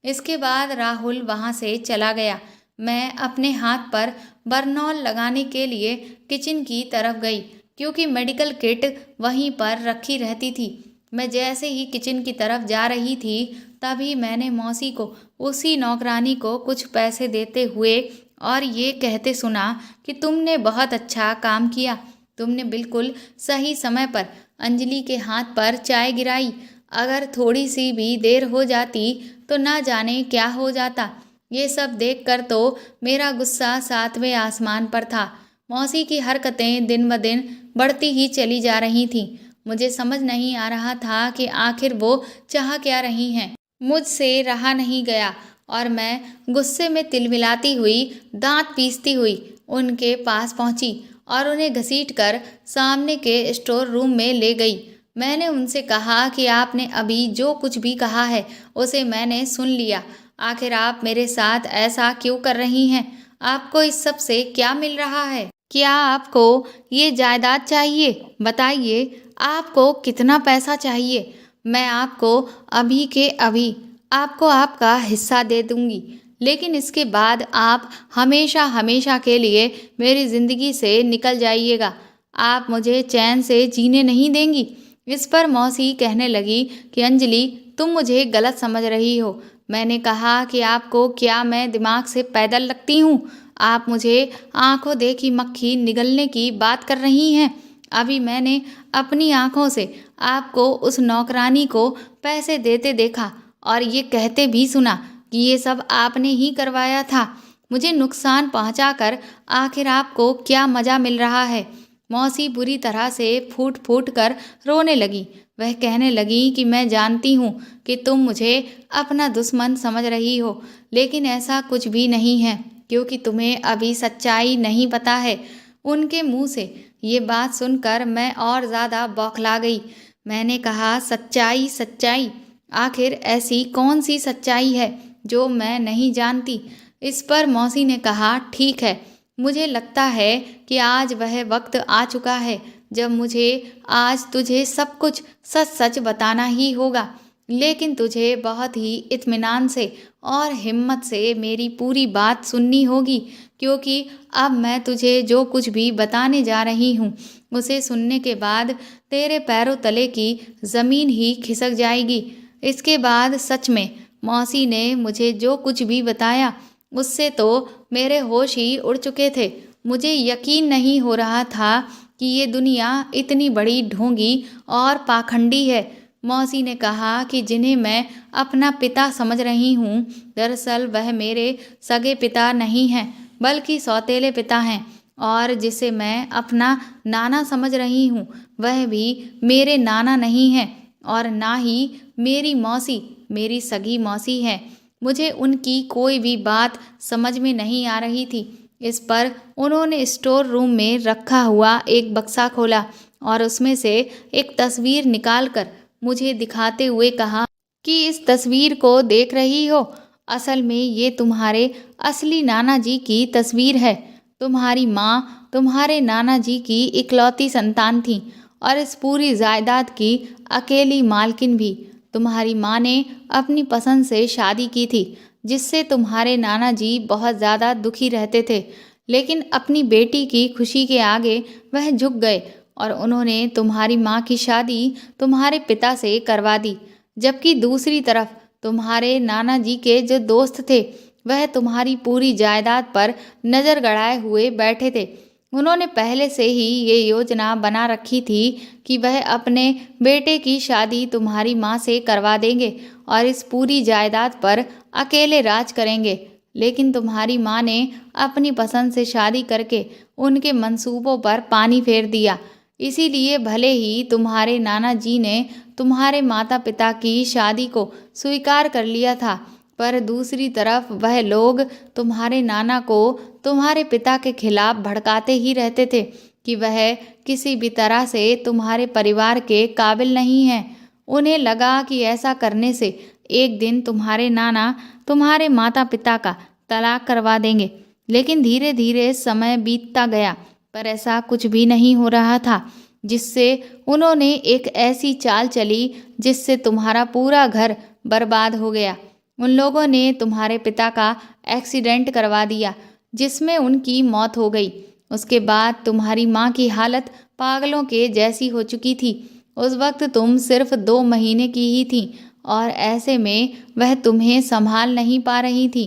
इसके बाद राहुल वहाँ से चला गया। मैं अपने हाथ पर बरनॉल लगाने के लिए किचन की तरफ गई, क्योंकि मेडिकल किट वहीं पर रखी रहती थी। मैं जैसे ही किचन की तरफ जा रही थी तभी मैंने मौसी को, उसी नौकरानी को कुछ पैसे देते हुए और ये कहते सुना कि तुमने बहुत अच्छा काम किया, तुमने बिल्कुल सही समय पर अंजलि के हाथ पर चाय गिराई। अगर थोड़ी सी भी देर हो जाती तो ना जाने क्या हो जाता। ये सब देखकर तो मेरा गुस्सा सातवें आसमान पर था। मौसी की हरकतें दिन ब दिन बढ़ती ही चली जा रही थीं। मुझे समझ नहीं आ रहा था कि आखिर वो चाह क्या रही हैं। मुझसे रहा नहीं गया और मैं गुस्से में तिलमिलाती हुई, दांत पीसती हुई उनके पास पहुंची और उन्हें घसीटकर सामने के स्टोर रूम में ले गई। मैंने उनसे कहा कि आपने अभी जो कुछ भी कहा है उसे मैंने सुन लिया। आखिर आप मेरे साथ ऐसा क्यों कर रही हैं? आपको इस सब से क्या मिल रहा है? क्या आपको ये जायदाद चाहिए? बताइए, आपको कितना पैसा चाहिए? मैं आपको अभी के अभी आपको आपका हिस्सा दे दूंगी, लेकिन इसके बाद आप हमेशा हमेशा के लिए मेरी ज़िंदगी से निकल जाइएगा। आप मुझे चैन से जीने नहीं देंगी। इस पर मौसी कहने लगी कि अंजलि, तुम मुझे गलत समझ रही हो। मैंने कहा कि आपको क्या मैं दिमाग से पैदल लगती हूँ? आप मुझे आंखों देखी मक्खी निगलने की बात कर रही हैं। अभी मैंने अपनी आंखों से आपको उस नौकरानी को पैसे देते देखा और ये कहते भी सुना कि ये सब आपने ही करवाया था। मुझे नुकसान पहुंचाकर आखिर आपको क्या मज़ा मिल रहा है? मौसी बुरी तरह से फूट फूट कर रोने लगी। वह कहने लगी कि मैं जानती हूँ कि तुम मुझे अपना दुश्मन समझ रही हो, लेकिन ऐसा कुछ भी नहीं है, क्योंकि तुम्हें अभी सच्चाई नहीं पता है। उनके मुंह से ये बात सुनकर मैं और ज़्यादा बौखला गई। मैंने कहा, सच्चाई सच्चाई, आखिर ऐसी कौन सी सच्चाई है जो मैं नहीं जानती? इस पर मौसी ने कहा, ठीक है, मुझे लगता है कि आज वह वक्त आ चुका है जब मुझे आज तुझे सब कुछ सच सच बताना ही होगा, लेकिन तुझे बहुत ही इत्मीनान से और हिम्मत से मेरी पूरी बात सुननी होगी, क्योंकि अब मैं तुझे जो कुछ भी बताने जा रही हूँ उसे सुनने के बाद तेरे पैरों तले की ज़मीन ही खिसक जाएगी। इसके बाद सच में मौसी ने मुझे जो कुछ भी बताया उससे तो मेरे होश ही उड़ चुके थे। मुझे यकीन नहीं हो रहा था कि ये दुनिया इतनी बड़ी ढोंगी और पाखंडी है। मौसी ने कहा कि जिन्हें मैं अपना पिता समझ रही हूँ, दरअसल वह मेरे सगे पिता नहीं हैं, बल्कि सौतेले पिता हैं। और जिसे मैं अपना नाना समझ रही हूँ, वह भी मेरे नाना नहीं हैं और ना ही मेरी मौसी, मेरी सगी मौसी है। मुझे उनकी कोई भी बात समझ में नहीं आ रही थी। इस पर उन्होंने स्टोर रूम में रखा हुआ एक बक्सा खोला और उसमें से एक तस्वीर निकालकर मुझे दिखाते हुए कहा कि इस तस्वीर को देख रही हो, असल में ये तुम्हारे असली नाना जी की तस्वीर है। तुम्हारी माँ तुम्हारे नाना जी की इकलौती संतान थी और इस पूरी जायदाद की अकेली मालकिन भी। तुम्हारी माँ ने अपनी पसंद से शादी की थी, जिससे तुम्हारे नाना जी बहुत ज़्यादा दुखी रहते थे। लेकिन अपनी बेटी की खुशी के आगे वह झुक गए और उन्होंने तुम्हारी माँ की शादी तुम्हारे पिता से करवा दी। जबकि दूसरी तरफ तुम्हारे नाना जी के जो दोस्त थे, वह तुम्हारी पूरी जायदाद पर नज़र गड़ाए हुए बैठे थे। उन्होंने पहले से ही ये योजना बना रखी थी कि वह अपने बेटे की शादी तुम्हारी माँ से करवा देंगे और इस पूरी जायदाद पर अकेले राज करेंगे। लेकिन तुम्हारी माँ ने अपनी पसंद से शादी करके उनके मंसूबों पर पानी फेर दिया। इसीलिए भले ही तुम्हारे नाना जी ने तुम्हारे माता पिता की शादी को स्वीकार कर लिया था, पर दूसरी तरफ वह लोग तुम्हारे नाना को तुम्हारे पिता के खिलाफ भड़काते ही रहते थे कि वह किसी भी तरह से तुम्हारे परिवार के काबिल नहीं है। उन्हें लगा कि ऐसा करने से एक दिन तुम्हारे नाना तुम्हारे माता पिता का तलाक करवा देंगे। लेकिन धीरे धीरे समय बीतता गया, पर ऐसा कुछ भी नहीं हो रहा था, जिससे उन्होंने एक ऐसी चाल चली जिससे तुम्हारा पूरा घर बर्बाद हो गया। उन लोगों ने तुम्हारे पिता का एक्सीडेंट करवा दिया, जिसमें उनकी मौत हो गई। उसके बाद तुम्हारी माँ की हालत पागलों के जैसी हो चुकी थी। उस वक्त तुम सिर्फ 2 महीने की ही थी और ऐसे में वह तुम्हें संभाल नहीं पा रही थी।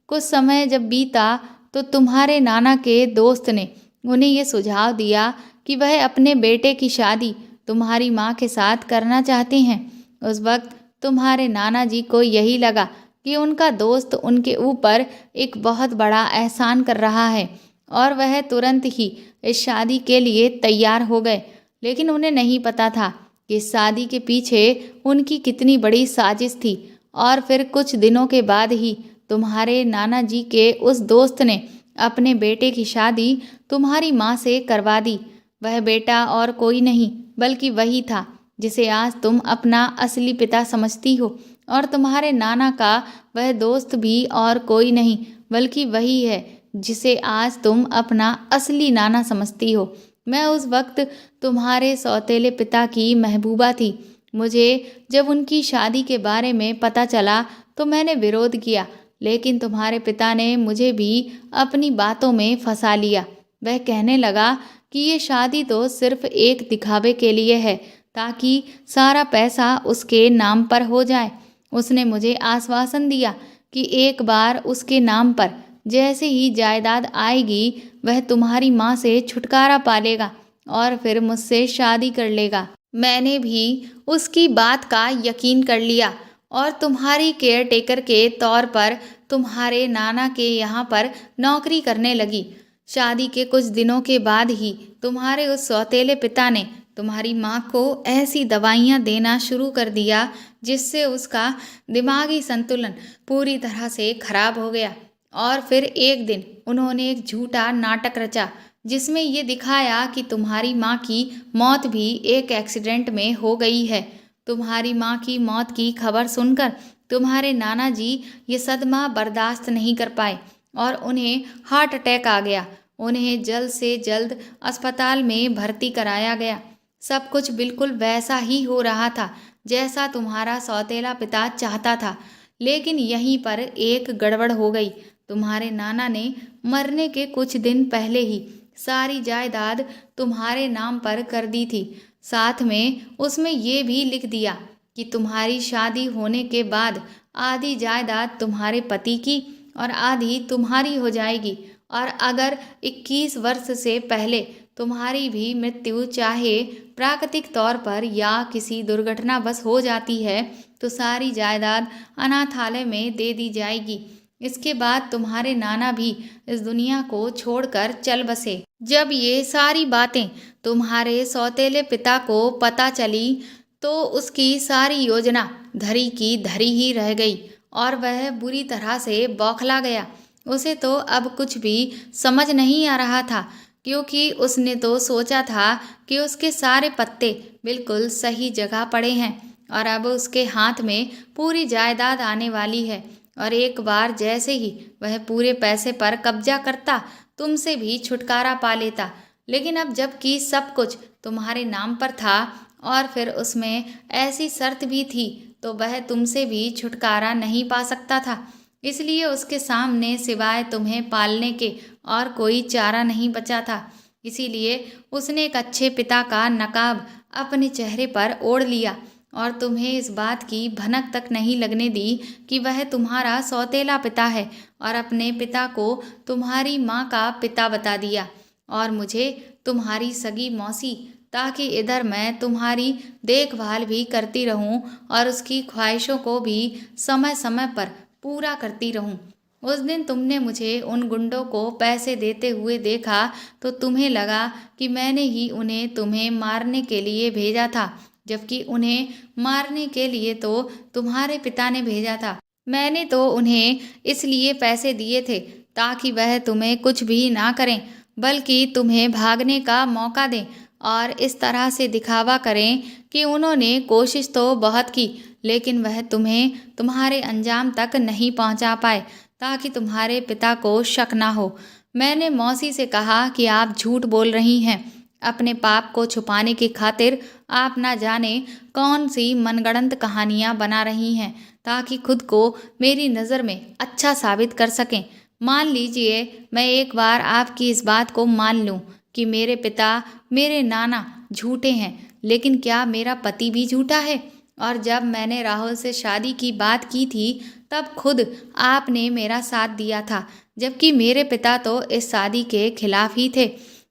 कुछ समय जब बीता तो तुम्हारे नाना के दोस्त ने उन्हें ये सुझाव दिया कि वह अपने बेटे की शादी तुम्हारी माँ के साथ करना चाहते हैं। उस वक्त तुम्हारे नाना जी को यही लगा कि उनका दोस्त उनके ऊपर एक बहुत बड़ा एहसान कर रहा है और वह तुरंत ही इस शादी के लिए तैयार हो गए। लेकिन उन्हें नहीं पता था कि इस शादी के पीछे उनकी कितनी बड़ी साजिश थी। और फिर कुछ दिनों के बाद ही तुम्हारे नाना जी के उस दोस्त ने अपने बेटे की शादी तुम्हारी माँ से करवा दी। वह बेटा और कोई नहीं बल्कि वही था जिसे आज तुम अपना असली पिता समझती हो, और तुम्हारे नाना का वह दोस्त भी और कोई नहीं बल्कि वही है जिसे आज तुम अपना असली नाना समझती हो। मैं उस वक्त तुम्हारे सौतेले पिता की महबूबा थी। मुझे जब उनकी शादी के बारे में पता चला तो मैंने विरोध किया, लेकिन तुम्हारे पिता ने मुझे भी अपनी बातों में फंसा लिया। वह कहने लगा कि ये शादी तो सिर्फ एक दिखावे के लिए है, ताकि सारा पैसा उसके नाम पर हो जाए। उसने मुझे आश्वासन दिया कि एक बार उसके नाम पर जैसे ही जायदाद आएगी, वह तुम्हारी माँ से छुटकारा पा लेगा और फिर मुझसे शादी कर लेगा। मैंने भी उसकी बात का यकीन कर लिया और तुम्हारी केयर टेकर के तौर पर तुम्हारे नाना के यहाँ पर नौकरी करने लगी। शादी के कुछ दिनों के बाद ही तुम्हारे उस सौतेले पिता ने तुम्हारी माँ को ऐसी दवाइयाँ देना शुरू कर दिया जिससे उसका दिमागी संतुलन पूरी तरह से खराब हो गया। और फिर एक दिन उन्होंने एक झूठा नाटक रचा जिसमें ये दिखाया कि तुम्हारी माँ की मौत भी एक एक्सीडेंट में हो गई है। तुम्हारी माँ की मौत की खबर सुनकर तुम्हारे नाना जी ये सदमा बर्दाश्त नहीं कर पाए और उन्हें हार्ट अटैक आ गया। उन्हें जल्द से जल्द अस्पताल में भर्ती कराया गया। सब कुछ बिल्कुल वैसा ही हो रहा था जैसा तुम्हारा सौतेला पिता चाहता था, लेकिन यहीं पर एक गड़बड़ हो गई। तुम्हारे नाना ने मरने के कुछ दिन पहले ही सारी जायदाद तुम्हारे नाम पर कर दी थी। साथ में उसमें ये भी लिख दिया कि तुम्हारी शादी होने के बाद आधी जायदाद तुम्हारे पति की और आधी तुम्हारी हो जाएगी, और अगर 21 वर्ष से पहले तुम्हारी भी मृत्यु चाहे प्राकृतिक तौर पर या किसी दुर्घटनावश हो जाती है तो सारी जायदाद अनाथालय में दे दी जाएगी। इसके बाद तुम्हारे नाना भी इस दुनिया को छोड़कर चल बसे। जब ये सारी बातें तुम्हारे सौतेले पिता को पता चली तो उसकी सारी योजना धरी की धरी ही रह गई और वह बुरी तरह से बौखला गया। उसे तो अब कुछ भी समझ नहीं आ रहा था, क्योंकि उसने तो सोचा था कि उसके सारे पत्ते बिल्कुल सही जगह पड़े हैं और अब उसके हाथ में पूरी जायदाद आने वाली है और एक बार जैसे ही वह पूरे पैसे पर कब्जा करता तुमसे भी छुटकारा पा लेता। लेकिन अब जबकि सब कुछ तुम्हारे नाम पर था और फिर उसमें ऐसी शर्त भी थी तो वह तुमसे भी छुटकारा नहीं पा सकता था। इसलिए उसके सामने सिवाय तुम्हें पालने के और कोई चारा नहीं बचा था। इसीलिए उसने एक अच्छे पिता का नकाब अपने चेहरे पर ओढ़ लिया और तुम्हें इस बात की भनक तक नहीं लगने दी कि वह तुम्हारा सौतेला पिता है और अपने पिता को तुम्हारी माँ का पिता बता दिया और मुझे तुम्हारी सगी मौसी, ताकि इधर मैं तुम्हारी देखभाल भी करती रहूं और उसकी ख्वाहिशों को भी समय समय पर पूरा करती रहूं। उस दिन तुमने मुझे उन गुंडों को पैसे देते हुए देखा तो तुम्हें लगा कि मैंने ही उन्हें तुम्हें मारने के लिए भेजा था, जबकि उन्हें मारने के लिए तो तुम्हारे पिता ने भेजा था। मैंने तो उन्हें इसलिए पैसे दिए थे ताकि वह तुम्हें कुछ भी ना करें, बल्कि तुम्हें भागने का मौका दें और इस तरह से दिखावा करें कि उन्होंने कोशिश तो बहुत की लेकिन वह तुम्हें तुम्हारे अंजाम तक नहीं पहुंचा पाए, ताकि तुम्हारे पिता को शक ना हो। मैंने मौसी से कहा कि आप झूठ बोल रही हैं। अपने पाप को छुपाने की खातिर आप ना जाने कौन सी मनगढ़ंत कहानियां बना रही हैं ताकि खुद को मेरी नज़र में अच्छा साबित कर सकें। मान लीजिए मैं एक बार आपकी इस बात को मान लूं कि मेरे पिता, मेरे नाना झूठे हैं, लेकिन क्या मेरा पति भी झूठा है? और जब मैंने राहुल से शादी की बात की थी तब खुद आपने मेरा साथ दिया था, जबकि मेरे पिता तो इस शादी के खिलाफ ही थे।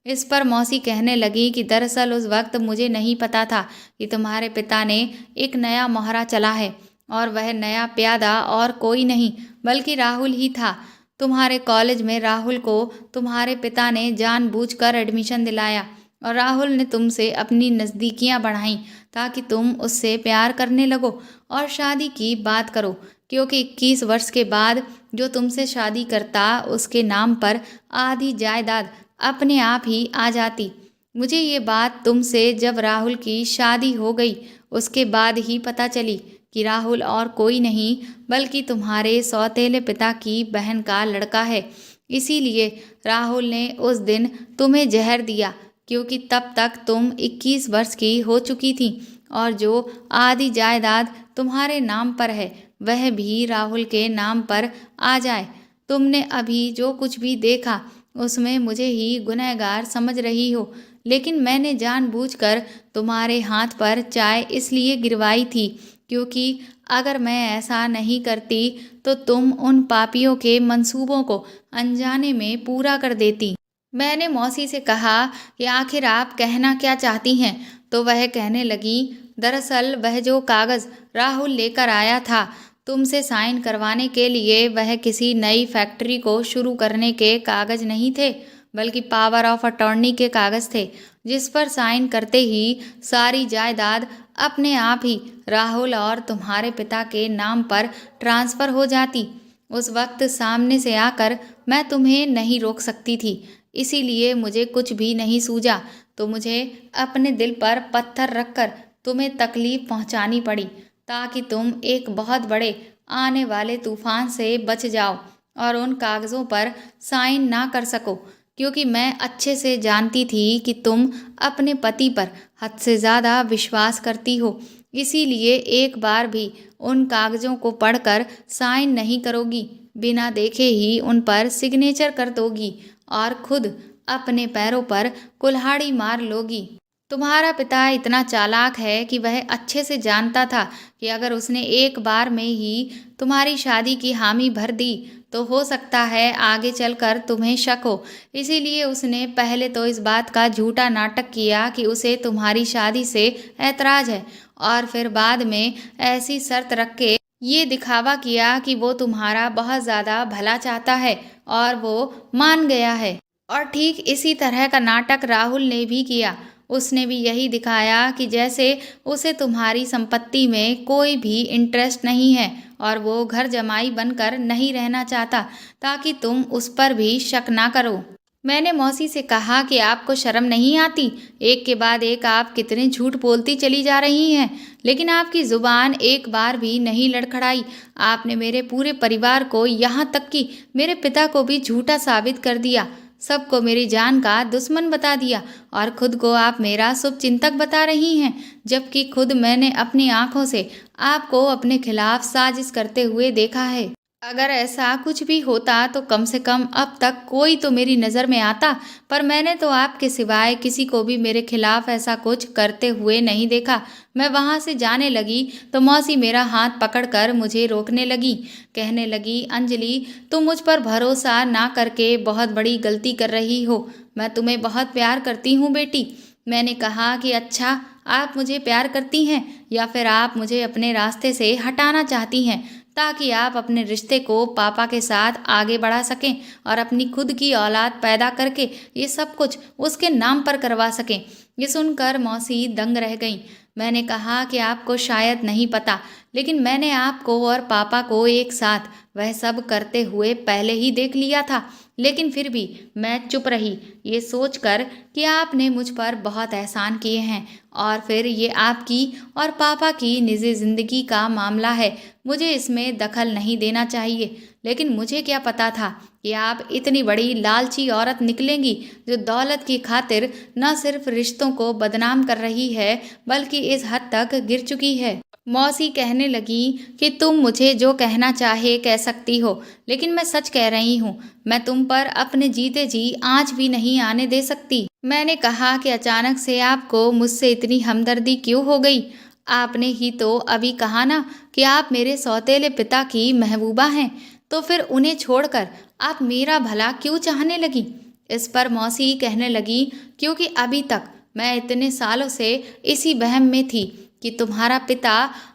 इस पर मौसी कहने लगी कि दरअसल उस वक्त मुझे नहीं पता था कि तुम्हारे पिता ने एक नया मोहरा चला है और वह नया प्यादा और कोई नहीं बल्कि राहुल ही था। तुम्हारे कॉलेज में राहुल को तुम्हारे पिता ने जानबूझकर एडमिशन दिलाया और राहुल ने तुमसे अपनी नज़दीकियां बढ़ाईं ताकि तुम उससे प्यार करने लगो और शादी की बात करो, क्योंकि 21 वर्ष के बाद जो तुमसे शादी करता उसके नाम पर आधी जायदाद अपने आप ही आ जाती। मुझे ये बात तुमसे जब राहुल की शादी हो गई उसके बाद ही पता चली कि राहुल और कोई नहीं बल्कि तुम्हारे सौतेले पिता की बहन का लड़का है। इसीलिए राहुल ने उस दिन तुम्हें जहर दिया, क्योंकि तब तक तुम 21 वर्ष की हो चुकी थी और जो आधी जायदाद तुम्हारे नाम पर है वह भी राहुल के नाम पर आ जाए। तुमने अभी जो कुछ भी देखा उसमें मुझे ही गुनहगार समझ रही हो, लेकिन मैंने जानबूझकर तुम्हारे हाथ पर चाय इसलिए गिरवाई थी क्योंकि अगर मैं ऐसा नहीं करती तो तुम उन पापियों के मंसूबों को अनजाने में पूरा कर देती। मैंने मौसी से कहा कि आखिर आप कहना क्या चाहती हैं, तो वह कहने लगी, दरअसल वह जो कागज़ राहुल लेकर आया था तुमसे साइन करवाने के लिए, वह किसी नई फैक्ट्री को शुरू करने के कागज़ नहीं थे बल्कि पावर ऑफ अटॉर्नी के कागज़ थे, जिस पर साइन करते ही सारी जायदाद अपने आप ही राहुल और तुम्हारे पिता के नाम पर ट्रांसफ़र हो जाती। उस वक्त सामने से आकर मैं तुम्हें नहीं रोक सकती थी, इसीलिए मुझे कुछ भी नहीं सूझा तो मुझे अपने दिल पर पत्थर रखकर तुम्हें तकलीफ़ पहुंचानी पड़ी ताकि तुम एक बहुत बड़े आने वाले तूफान से बच जाओ और उन कागज़ों पर साइन ना कर सको, क्योंकि मैं अच्छे से जानती थी कि तुम अपने पति पर हद से ज़्यादा विश्वास करती हो। इसीलिए एक बार भी उन कागज़ों को पढ़कर साइन नहीं करोगी, बिना देखे ही उन पर सिग्नेचर कर दोगी और खुद अपने पैरों पर कुल्हाड़ी मार लोगी। तुम्हारा पिता इतना चालाक है कि वह अच्छे से जानता था कि अगर उसने एक बार में ही तुम्हारी शादी की हामी भर दी तो हो सकता है आगे चलकर तुम्हें शक हो। इसीलिए उसने पहले तो इस बात का झूठा नाटक किया कि उसे तुम्हारी शादी से ऐतराज है, और फिर बाद में ऐसी शर्त रख के ये दिखावा किया कि वो तुम्हारा बहुत ज़्यादा भला चाहता है और वो मान गया है। और ठीक इसी तरह का नाटक राहुल ने भी किया। उसने भी यही दिखाया कि जैसे उसे तुम्हारी संपत्ति में कोई भी इंटरेस्ट नहीं है और वो घर जमाई बनकर नहीं रहना चाहता, ताकि तुम उस पर भी शक ना करो। मैंने मौसी से कहा कि आपको शर्म नहीं आती? एक के बाद एक आप कितने झूठ बोलती चली जा रही हैं, लेकिन आपकी जुबान एक बार भी नहीं लड़खड़ाई। आपने मेरे पूरे परिवार को, यहाँ तक कि मेरे पिता को भी झूठा साबित कर दिया, सबको मेरी जान का दुश्मन बता दिया, और खुद को आप मेरा शुभचिंतक बता रही हैं, जबकि खुद मैंने अपनी आंखों से आपको अपने खिलाफ साजिश करते हुए देखा है। अगर ऐसा कुछ भी होता तो कम से कम अब तक कोई तो मेरी नज़र में आता, पर मैंने तो आपके सिवाय किसी को भी मेरे खिलाफ ऐसा कुछ करते हुए नहीं देखा। मैं वहाँ से जाने लगी तो मौसी मेरा हाथ पकड़कर मुझे रोकने लगी। कहने लगी, अंजलि, तुम मुझ पर भरोसा ना करके बहुत बड़ी गलती कर रही हो। मैं तुम्हें बहुत प्यार करती हूँ बेटी। मैंने कहा कि अच्छा, आप मुझे प्यार करती हैं या फिर आप मुझे अपने रास्ते से हटाना चाहती हैं, ताकि आप अपने रिश्ते को पापा के साथ आगे बढ़ा सकें और अपनी खुद की औलाद पैदा करके ये सब कुछ उसके नाम पर करवा सकें। ये सुनकर मौसी दंग रह गईं। मैंने कहा कि आपको शायद नहीं पता, लेकिन मैंने आपको और पापा को एक साथ वह सब करते हुए पहले ही देख लिया था। लेकिन फिर भी मैं चुप रही, ये सोचकर कि आपने मुझ पर बहुत एहसान किए हैं, और फिर ये आपकी और पापा की निजी ज़िंदगी का मामला है, मुझे इसमें दखल नहीं देना चाहिए। लेकिन मुझे क्या पता था कि आप इतनी बड़ी लालची औरत निकलेंगी, जो दौलत की खातिर न सिर्फ रिश्तों को बदनाम कर रही है, बल्कि इस हद तक गिर चुकी है। मौसी कहने लगी कि तुम मुझे जो कहना चाहे कह सकती हो, लेकिन मैं सच कह रही हूँ। मैं तुम पर अपने जीते जी आँच भी नहीं आने दे सकती। मैंने कहा कि अचानक से आपको मुझसे इतनी हमदर्दी क्यों हो गई? आपने ही तो अभी कहा ना कि आप मेरे सौतेले पिता की महबूबा हैं, तो फिर उन्हें छोड़कर आप मेरा भला क्यों चाहने लगी? इस पर मौसी कहने लगी, क्योंकि अभी तक मैं इतने सालों से इसी वहम में थी कि तुम्हारा पिता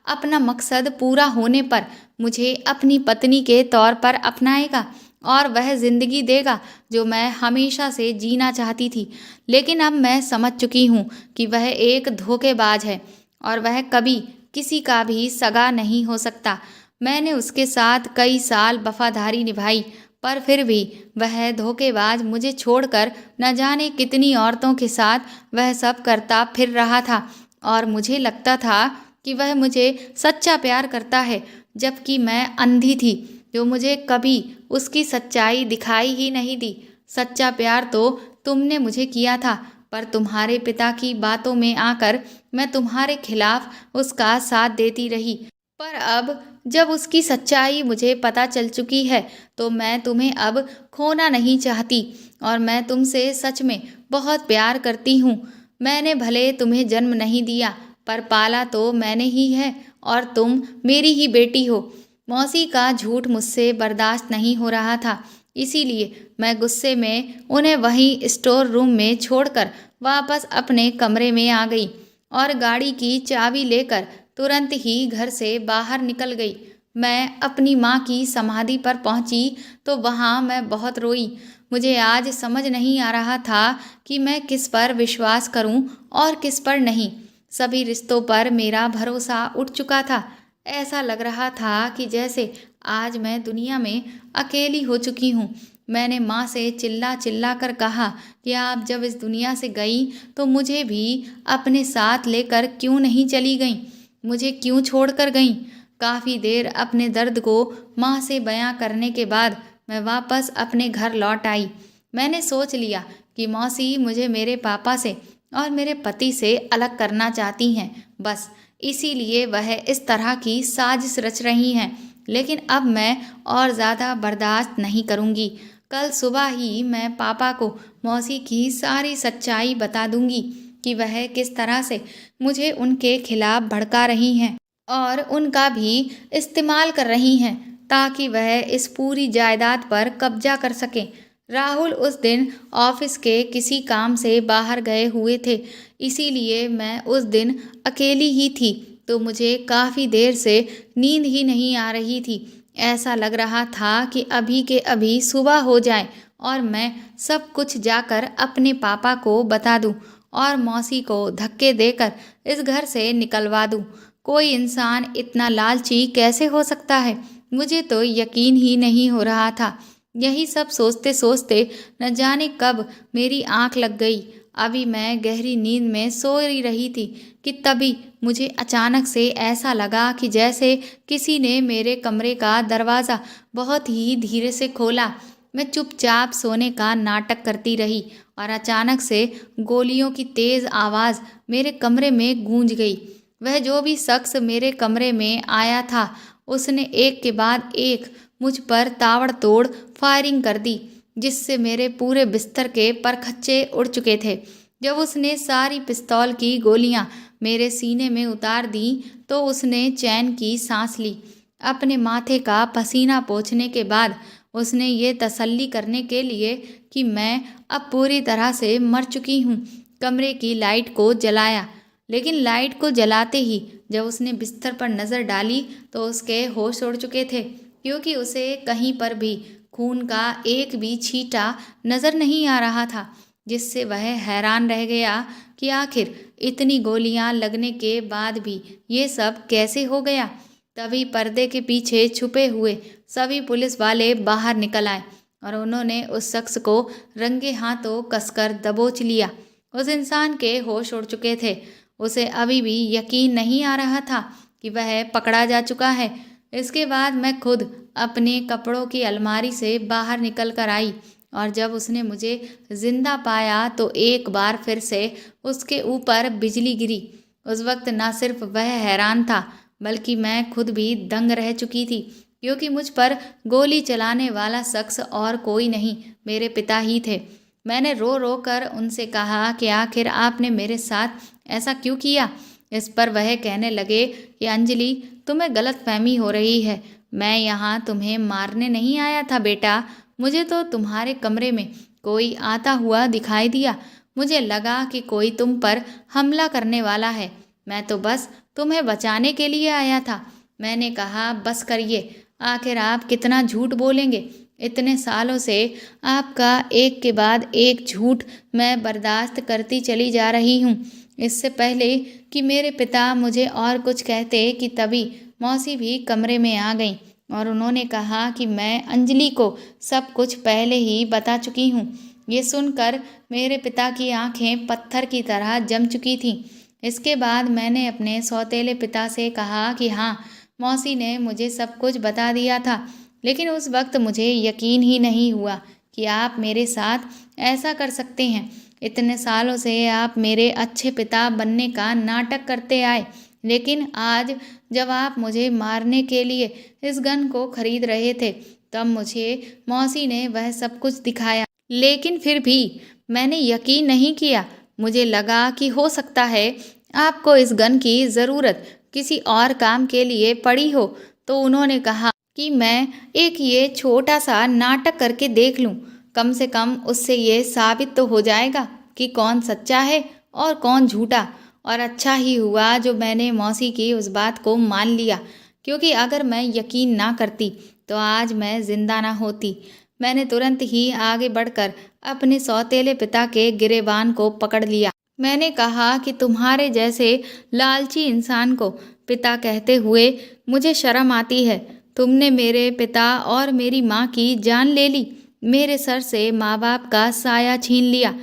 अपना मकसद पूरा होने पर मुझे अपनी पत्नी के तौर पर अपनाएगा और वह जिंदगी देगा जो मैं हमेशा से जीना चाहती थी। लेकिन अब मैं समझ चुकी हूँ कि वह एक धोखेबाज है और वह कभी किसी का भी सगा नहीं हो सकता। मैंने उसके साथ कई साल वफादारी निभाई, पर फिर भी वह धोखेबाज मुझे छोड़कर न जाने कितनी औरतों के साथ वह सब करता फिर रहा था, और मुझे लगता था कि वह मुझे सच्चा प्यार करता है, जबकि मैं अंधी थी जो मुझे कभी उसकी सच्चाई दिखाई ही नहीं दी। सच्चा प्यार तो तुमने मुझे किया था, पर तुम्हारे पिता की बातों में आकर मैं तुम्हारे खिलाफ उसका साथ देती रही। पर अब जब उसकी सच्चाई मुझे पता चल चुकी है, तो मैं तुम्हें अब खोना नहीं चाहती, और मैं तुमसे सच में बहुत प्यार करती हूँ। मैंने भले तुम्हें जन्म नहीं दिया, पर पाला तो मैंने ही है, और तुम मेरी ही बेटी हो। मौसी का झूठ मुझसे बर्दाश्त नहीं हो रहा था, इसीलिए मैं गुस्से में उन्हें वहीं स्टोर रूम में छोड़कर वापस अपने कमरे में आ गई और गाड़ी की चाबी लेकर तुरंत ही घर से बाहर निकल गई। मैं अपनी माँ की समाधि पर पहुँची तो वहाँ मैं बहुत रोई। मुझे आज समझ नहीं आ रहा था कि मैं किस पर विश्वास करूं और किस पर नहीं। सभी रिश्तों पर मेरा भरोसा उठ चुका था। ऐसा लग रहा था कि जैसे आज मैं दुनिया में अकेली हो चुकी हूँ। मैंने माँ से चिल्ला चिल्ला कर कहा कि आप जब इस दुनिया से गई तो मुझे भी अपने साथ लेकर क्यों नहीं चली गईं? मुझे क्यों छोड़ कर गईं? काफ़ी देर अपने दर्द को माँ से बयां करने के बाद मैं वापस अपने घर लौट आई। मैंने सोच लिया कि मौसी मुझे मेरे पापा से और मेरे पति से अलग करना चाहती हैं, बस इसीलिए वह इस तरह की साजिश रच रही हैं। लेकिन अब मैं और ज़्यादा बर्दाश्त नहीं करूँगी। कल सुबह ही मैं पापा को मौसी की सारी सच्चाई बता दूंगी कि वह किस तरह से मुझे उनके खिलाफ भड़का रही हैं और उनका भी इस्तेमाल कर रही हैं। ताकि वह इस पूरी जायदाद पर कब्जा कर सकें। राहुल उस दिन ऑफिस के किसी काम से बाहर गए हुए थे, इसीलिए मैं उस दिन अकेली ही थी, तो मुझे काफ़ी देर से नींद ही नहीं आ रही थी। ऐसा लग रहा था कि अभी के अभी सुबह हो जाए और मैं सब कुछ जाकर अपने पापा को बता दूं और मौसी को धक्के देकर इस घर से निकलवा दूं। कोई इंसान इतना लालची कैसे हो सकता है? मुझे तो यकीन ही नहीं हो रहा था। यही सब सोचते सोचते न जाने कब मेरी आंख लग गई। अभी मैं गहरी नींद में सो ही रही थी कि तभी मुझे अचानक से ऐसा लगा कि जैसे किसी ने मेरे कमरे का दरवाज़ा बहुत ही धीरे से खोला। मैं चुपचाप सोने का नाटक करती रही और अचानक से गोलियों की तेज़ आवाज़ मेरे कमरे में गूंज गई। वह जो भी शख्स मेरे कमरे में आया था, उसने एक के बाद एक मुझ पर ताबड़तोड़ फायरिंग कर दी, जिससे मेरे पूरे बिस्तर के परखच्चे उड़ चुके थे। जब उसने सारी पिस्तौल की गोलियां मेरे सीने में उतार दी, तो उसने चैन की सांस ली। अपने माथे का पसीना पोंछने के बाद उसने ये तसल्ली करने के लिए कि मैं अब पूरी तरह से मर चुकी हूँ, कमरे की लाइट को जलाया। लेकिन लाइट को जलाते ही जब उसने बिस्तर पर नज़र डाली तो उसके होश उड़ चुके थे, क्योंकि उसे कहीं पर भी खून का एक भी छींटा नज़र नहीं आ रहा था, जिससे वह हैरान रह गया कि आखिर इतनी गोलियां लगने के बाद भी ये सब कैसे हो गया। तभी पर्दे के पीछे छुपे हुए सभी पुलिस वाले बाहर निकल आए और उन्होंने उस शख्स को रंगे हाथों कसकर दबोच लिया। उस इंसान के होश उड़ चुके थे। उसे अभी भी यकीन नहीं आ रहा था कि वह पकड़ा जा चुका है। इसके बाद मैं खुद अपने कपड़ों की अलमारी से बाहर निकल कर आई और जब उसने मुझे जिंदा पाया तो एक बार फिर से उसके ऊपर बिजली गिरी। उस वक्त न सिर्फ वह हैरान था, बल्कि मैं खुद भी दंग रह चुकी थी, क्योंकि मुझ पर गोली चलाने वाला शख्स और कोई नहीं, मेरे पिता ही थे। मैंने रो रो कर उनसे कहा कि आखिर आपने मेरे साथ ऐसा क्यों किया। इस पर वह कहने लगे कि अंजलि, तुम्हें गलतफहमी हो रही है। मैं यहाँ तुम्हें मारने नहीं आया था बेटा। मुझे तो तुम्हारे कमरे में कोई आता हुआ दिखाई दिया। मुझे लगा कि कोई तुम पर हमला करने वाला है। मैं तो बस तुम्हें बचाने के लिए आया था। मैंने कहा बस करिए, आखिर आप कितना झूठ बोलेंगे। इतने सालों से आपका एक के बाद एक झूठ मैं बर्दाश्त करती चली जा रही हूँ। इससे पहले कि मेरे पिता मुझे और कुछ कहते कि तभी मौसी भी कमरे में आ गईं और उन्होंने कहा कि मैं अंजलि को सब कुछ पहले ही बता चुकी हूँ। ये सुनकर मेरे पिता की आंखें पत्थर की तरह जम चुकी थीं। इसके बाद मैंने अपने सौतेले पिता से कहा कि हाँ, मौसी ने मुझे सब कुछ बता दिया था, लेकिन उस वक्त मुझे यकीन ही नहीं हुआ कि आप मेरे साथ ऐसा कर सकते हैं। इतने सालों से आप मेरे अच्छे पिता बनने का नाटक करते आए, लेकिन आज जब आप मुझे मारने के लिए इस गन को खरीद रहे थे, तब मुझे मौसी ने वह सब कुछ दिखाया, लेकिन फिर भी मैंने यकीन नहीं किया। मुझे लगा कि हो सकता है आपको इस गन की ज़रूरत किसी और काम के लिए पड़ी हो, तो उन्होंने कहा कि मैं एक ये छोटा सा नाटक करके देख लूं। कम से कम उससे ये साबित तो हो जाएगा कि कौन सच्चा है और कौन झूठा। और अच्छा ही हुआ जो मैंने मौसी की उस बात को मान लिया, क्योंकि अगर मैं यकीन ना करती तो आज मैं जिंदा ना होती। मैंने तुरंत ही आगे बढ़कर अपने सौतेले पिता के गिरेबान को पकड़ लिया। मैंने कहा कि तुम्हारे जैसे लालची इंसान को पिता कहते हुए मुझे शर्म आती है। तुमने मेरे पिता और मेरी माँ की जान ले ली, मेरे सर से माँ बाप का साया छीन लिया।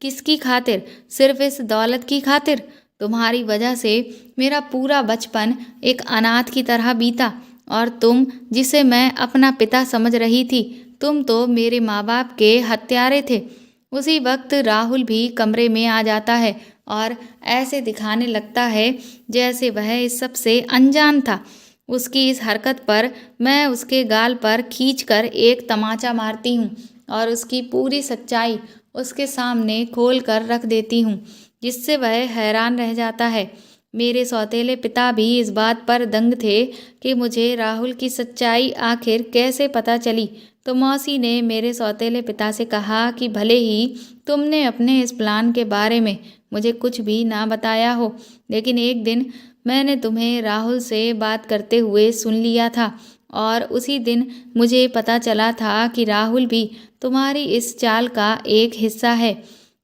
किसकी खातिर? सिर्फ इस दौलत की खातिर? तुम्हारी वजह से मेरा पूरा बचपन एक अनाथ की तरह बीता, और तुम जिसे मैं अपना पिता समझ रही थी, तुम तो मेरे माँ बाप के हत्यारे थे। उसी वक्त राहुल भी कमरे में आ जाता है और ऐसे दिखाने लगता है जैसे वह इस सब से अनजान था। उसकी इस हरकत पर मैं उसके गाल पर खींचकर एक तमाचा मारती हूँ और उसकी पूरी सच्चाई उसके सामने खोल कर रख देती हूँ, जिससे वह हैरान रह जाता है। मेरे सौतेले पिता भी इस बात पर दंग थे कि मुझे राहुल की सच्चाई आखिर कैसे पता चली। तो मौसी ने मेरे सौतेले पिता से कहा कि भले ही तुमने अपने इस प्लान के बारे में मुझे कुछ भी ना बताया हो, लेकिन एक दिन मैंने तुम्हें राहुल से बात करते हुए सुन लिया था और उसी दिन मुझे पता चला था कि राहुल भी तुम्हारी इस चाल का एक हिस्सा है।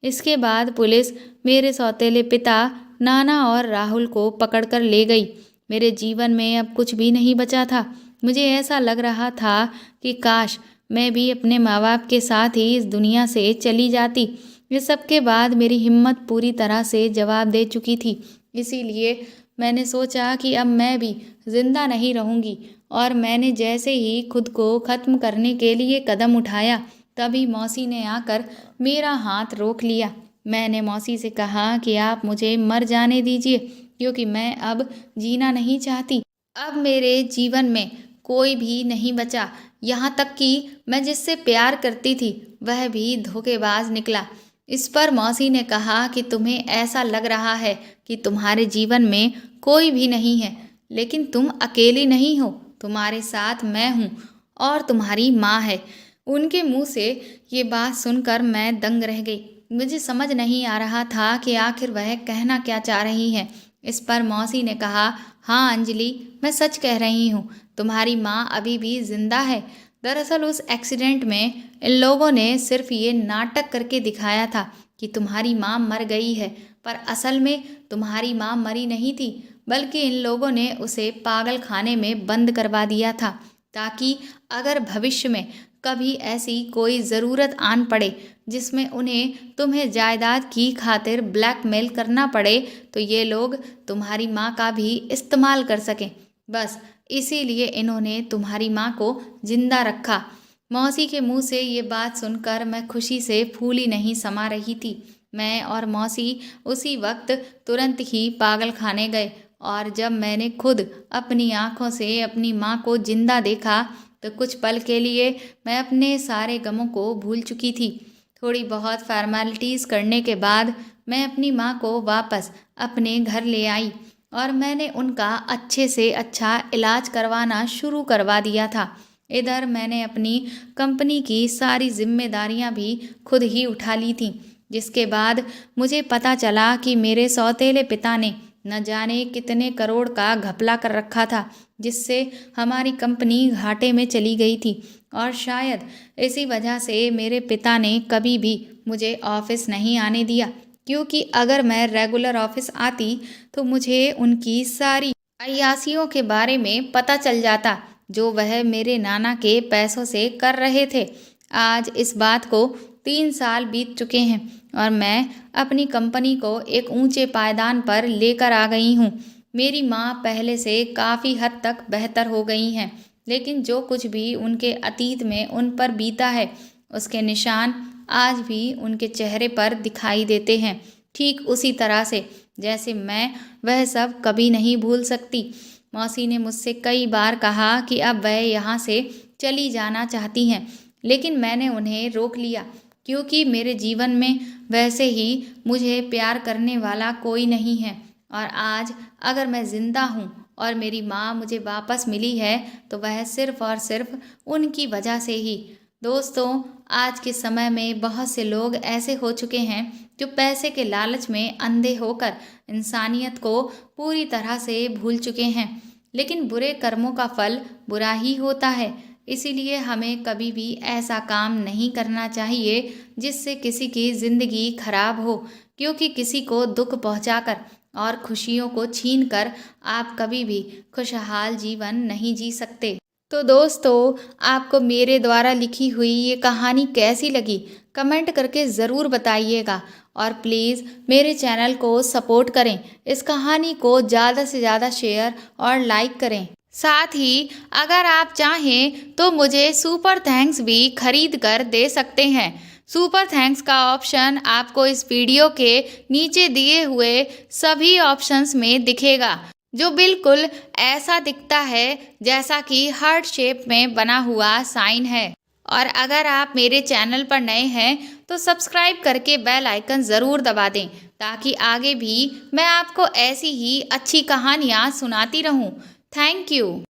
इसके बाद पुलिस मेरे सौतेले पिता, नाना और राहुल को पकड़कर ले गई। मेरे जीवन में अब कुछ भी नहीं बचा था। मुझे ऐसा लग रहा था कि काश मैं भी अपने माँ बाप के साथ ही इस दुनिया से चली जाती। इस सब के बाद मेरी हिम्मत पूरी तरह से जवाब दे चुकी थी। इसीलिए मैंने सोचा कि अब मैं भी जिंदा नहीं रहूंगी और मैंने जैसे ही खुद को ख़त्म करने के लिए कदम उठाया, तभी मौसी ने आकर मेरा हाथ रोक लिया। मैंने मौसी से कहा कि आप मुझे मर जाने दीजिए, क्योंकि मैं अब जीना नहीं चाहती। अब मेरे जीवन में कोई भी नहीं बचा, यहाँ तक कि मैं जिससे प्यार करती थी वह भी धोखेबाज निकला। इस पर मौसी ने कहा कि तुम्हें ऐसा लग रहा है कि तुम्हारे जीवन में कोई भी नहीं है, लेकिन तुम अकेली नहीं हो, तुम्हारे साथ मैं हूँ और तुम्हारी माँ है। उनके मुंह से ये बात सुनकर मैं दंग रह गई। मुझे समझ नहीं आ रहा था कि आखिर वह कहना क्या चाह रही है। इस पर मौसी ने कहा, हाँ अंजलि, मैं सच कह रही हूँ, तुम्हारी माँ अभी भी जिंदा है। दरअसल उस एक्सीडेंट में इन लोगों ने सिर्फ ये नाटक करके दिखाया था कि तुम्हारी माँ मर गई है, पर असल में तुम्हारी माँ मरी नहीं थी, बल्कि इन लोगों ने उसे पागल खाने में बंद करवा दिया था, ताकि अगर भविष्य में कभी ऐसी कोई ज़रूरत आन पड़े जिसमें उन्हें तुम्हें जायदाद की खातिर ब्लैकमेल करना पड़े, तो ये लोग तुम्हारी माँ का भी इस्तेमाल कर सकें। बस इसीलिए इन्होंने तुम्हारी माँ को जिंदा रखा। मौसी के मुंह से ये बात सुनकर मैं खुशी से फूली नहीं समा रही थी। मैं और मौसी उसी वक्त तुरंत ही पागल खाने गए और जब मैंने खुद अपनी आंखों से अपनी माँ को जिंदा देखा तो कुछ पल के लिए मैं अपने सारे गमों को भूल चुकी थी। थोड़ी बहुत फॉर्मेलिटीज़ करने के बाद मैं अपनी माँ को वापस अपने घर ले आई और मैंने उनका अच्छे से अच्छा इलाज करवाना शुरू करवा दिया था। इधर मैंने अपनी कंपनी की सारी जिम्मेदारियां भी खुद ही उठा ली थीं, जिसके बाद मुझे पता चला कि मेरे सौतेले पिता ने न जाने कितने करोड़ का घपला कर रखा था, जिससे हमारी कंपनी घाटे में चली गई थी। और शायद इसी वजह से मेरे पिता ने कभी भी मुझे ऑफिस नहीं आने दिया, क्योंकि अगर मैं रेगुलर ऑफिस आती तो मुझे उनकी सारी अय्यासियों के बारे में पता चल जाता जो वह मेरे नाना के पैसों से कर रहे थे। आज इस बात को 3 साल बीत चुके हैं और मैं अपनी कंपनी को एक ऊंचे पायदान पर लेकर आ गई हूँ। मेरी माँ पहले से काफ़ी हद तक बेहतर हो गई हैं, लेकिन जो कुछ भी उनके अतीत में उन पर बीता है उसके निशान आज भी उनके चेहरे पर दिखाई देते हैं, ठीक उसी तरह से जैसे मैं वह सब कभी नहीं भूल सकती। मौसी ने मुझसे कई बार कहा कि अब वह यहाँ से चली जाना चाहती हैं, लेकिन मैंने उन्हें रोक लिया, क्योंकि मेरे जीवन में वैसे ही मुझे प्यार करने वाला कोई नहीं है। और आज अगर मैं ज़िंदा हूँ और मेरी माँ मुझे वापस मिली है तो वह सिर्फ़ और सिर्फ उनकी वजह से ही। दोस्तों, आज के समय में बहुत से लोग ऐसे हो चुके हैं जो पैसे के लालच में अंधे होकर इंसानियत को पूरी तरह से भूल चुके हैं, लेकिन बुरे कर्मों का फल बुरा ही होता है। इसीलिए हमें कभी भी ऐसा काम नहीं करना चाहिए जिससे किसी की ज़िंदगी खराब हो, क्योंकि किसी को दुख पहुंचाकर और खुशियों को छीनकर आप कभी भी खुशहाल जीवन नहीं जी सकते। तो दोस्तों, आपको मेरे द्वारा लिखी हुई ये कहानी कैसी लगी कमेंट करके ज़रूर बताइएगा और प्लीज़ मेरे चैनल को सपोर्ट करें। इस कहानी को ज़्यादा से ज़्यादा शेयर और लाइक करें। साथ ही अगर आप चाहें तो मुझे सुपर थैंक्स भी खरीद कर दे सकते हैं। सुपर थैंक्स का ऑप्शन आपको इस वीडियो के नीचे दिए हुए सभी ऑप्शंस में दिखेगा, जो बिल्कुल ऐसा दिखता है जैसा कि हार्ट शेप में बना हुआ साइन है। और अगर आप मेरे चैनल पर नए हैं तो सब्सक्राइब करके बेल आइकन ज़रूर दबा दें, ताकि आगे भी मैं आपको ऐसी ही अच्छी कहानियाँ सुनाती रहूँ। Thank you.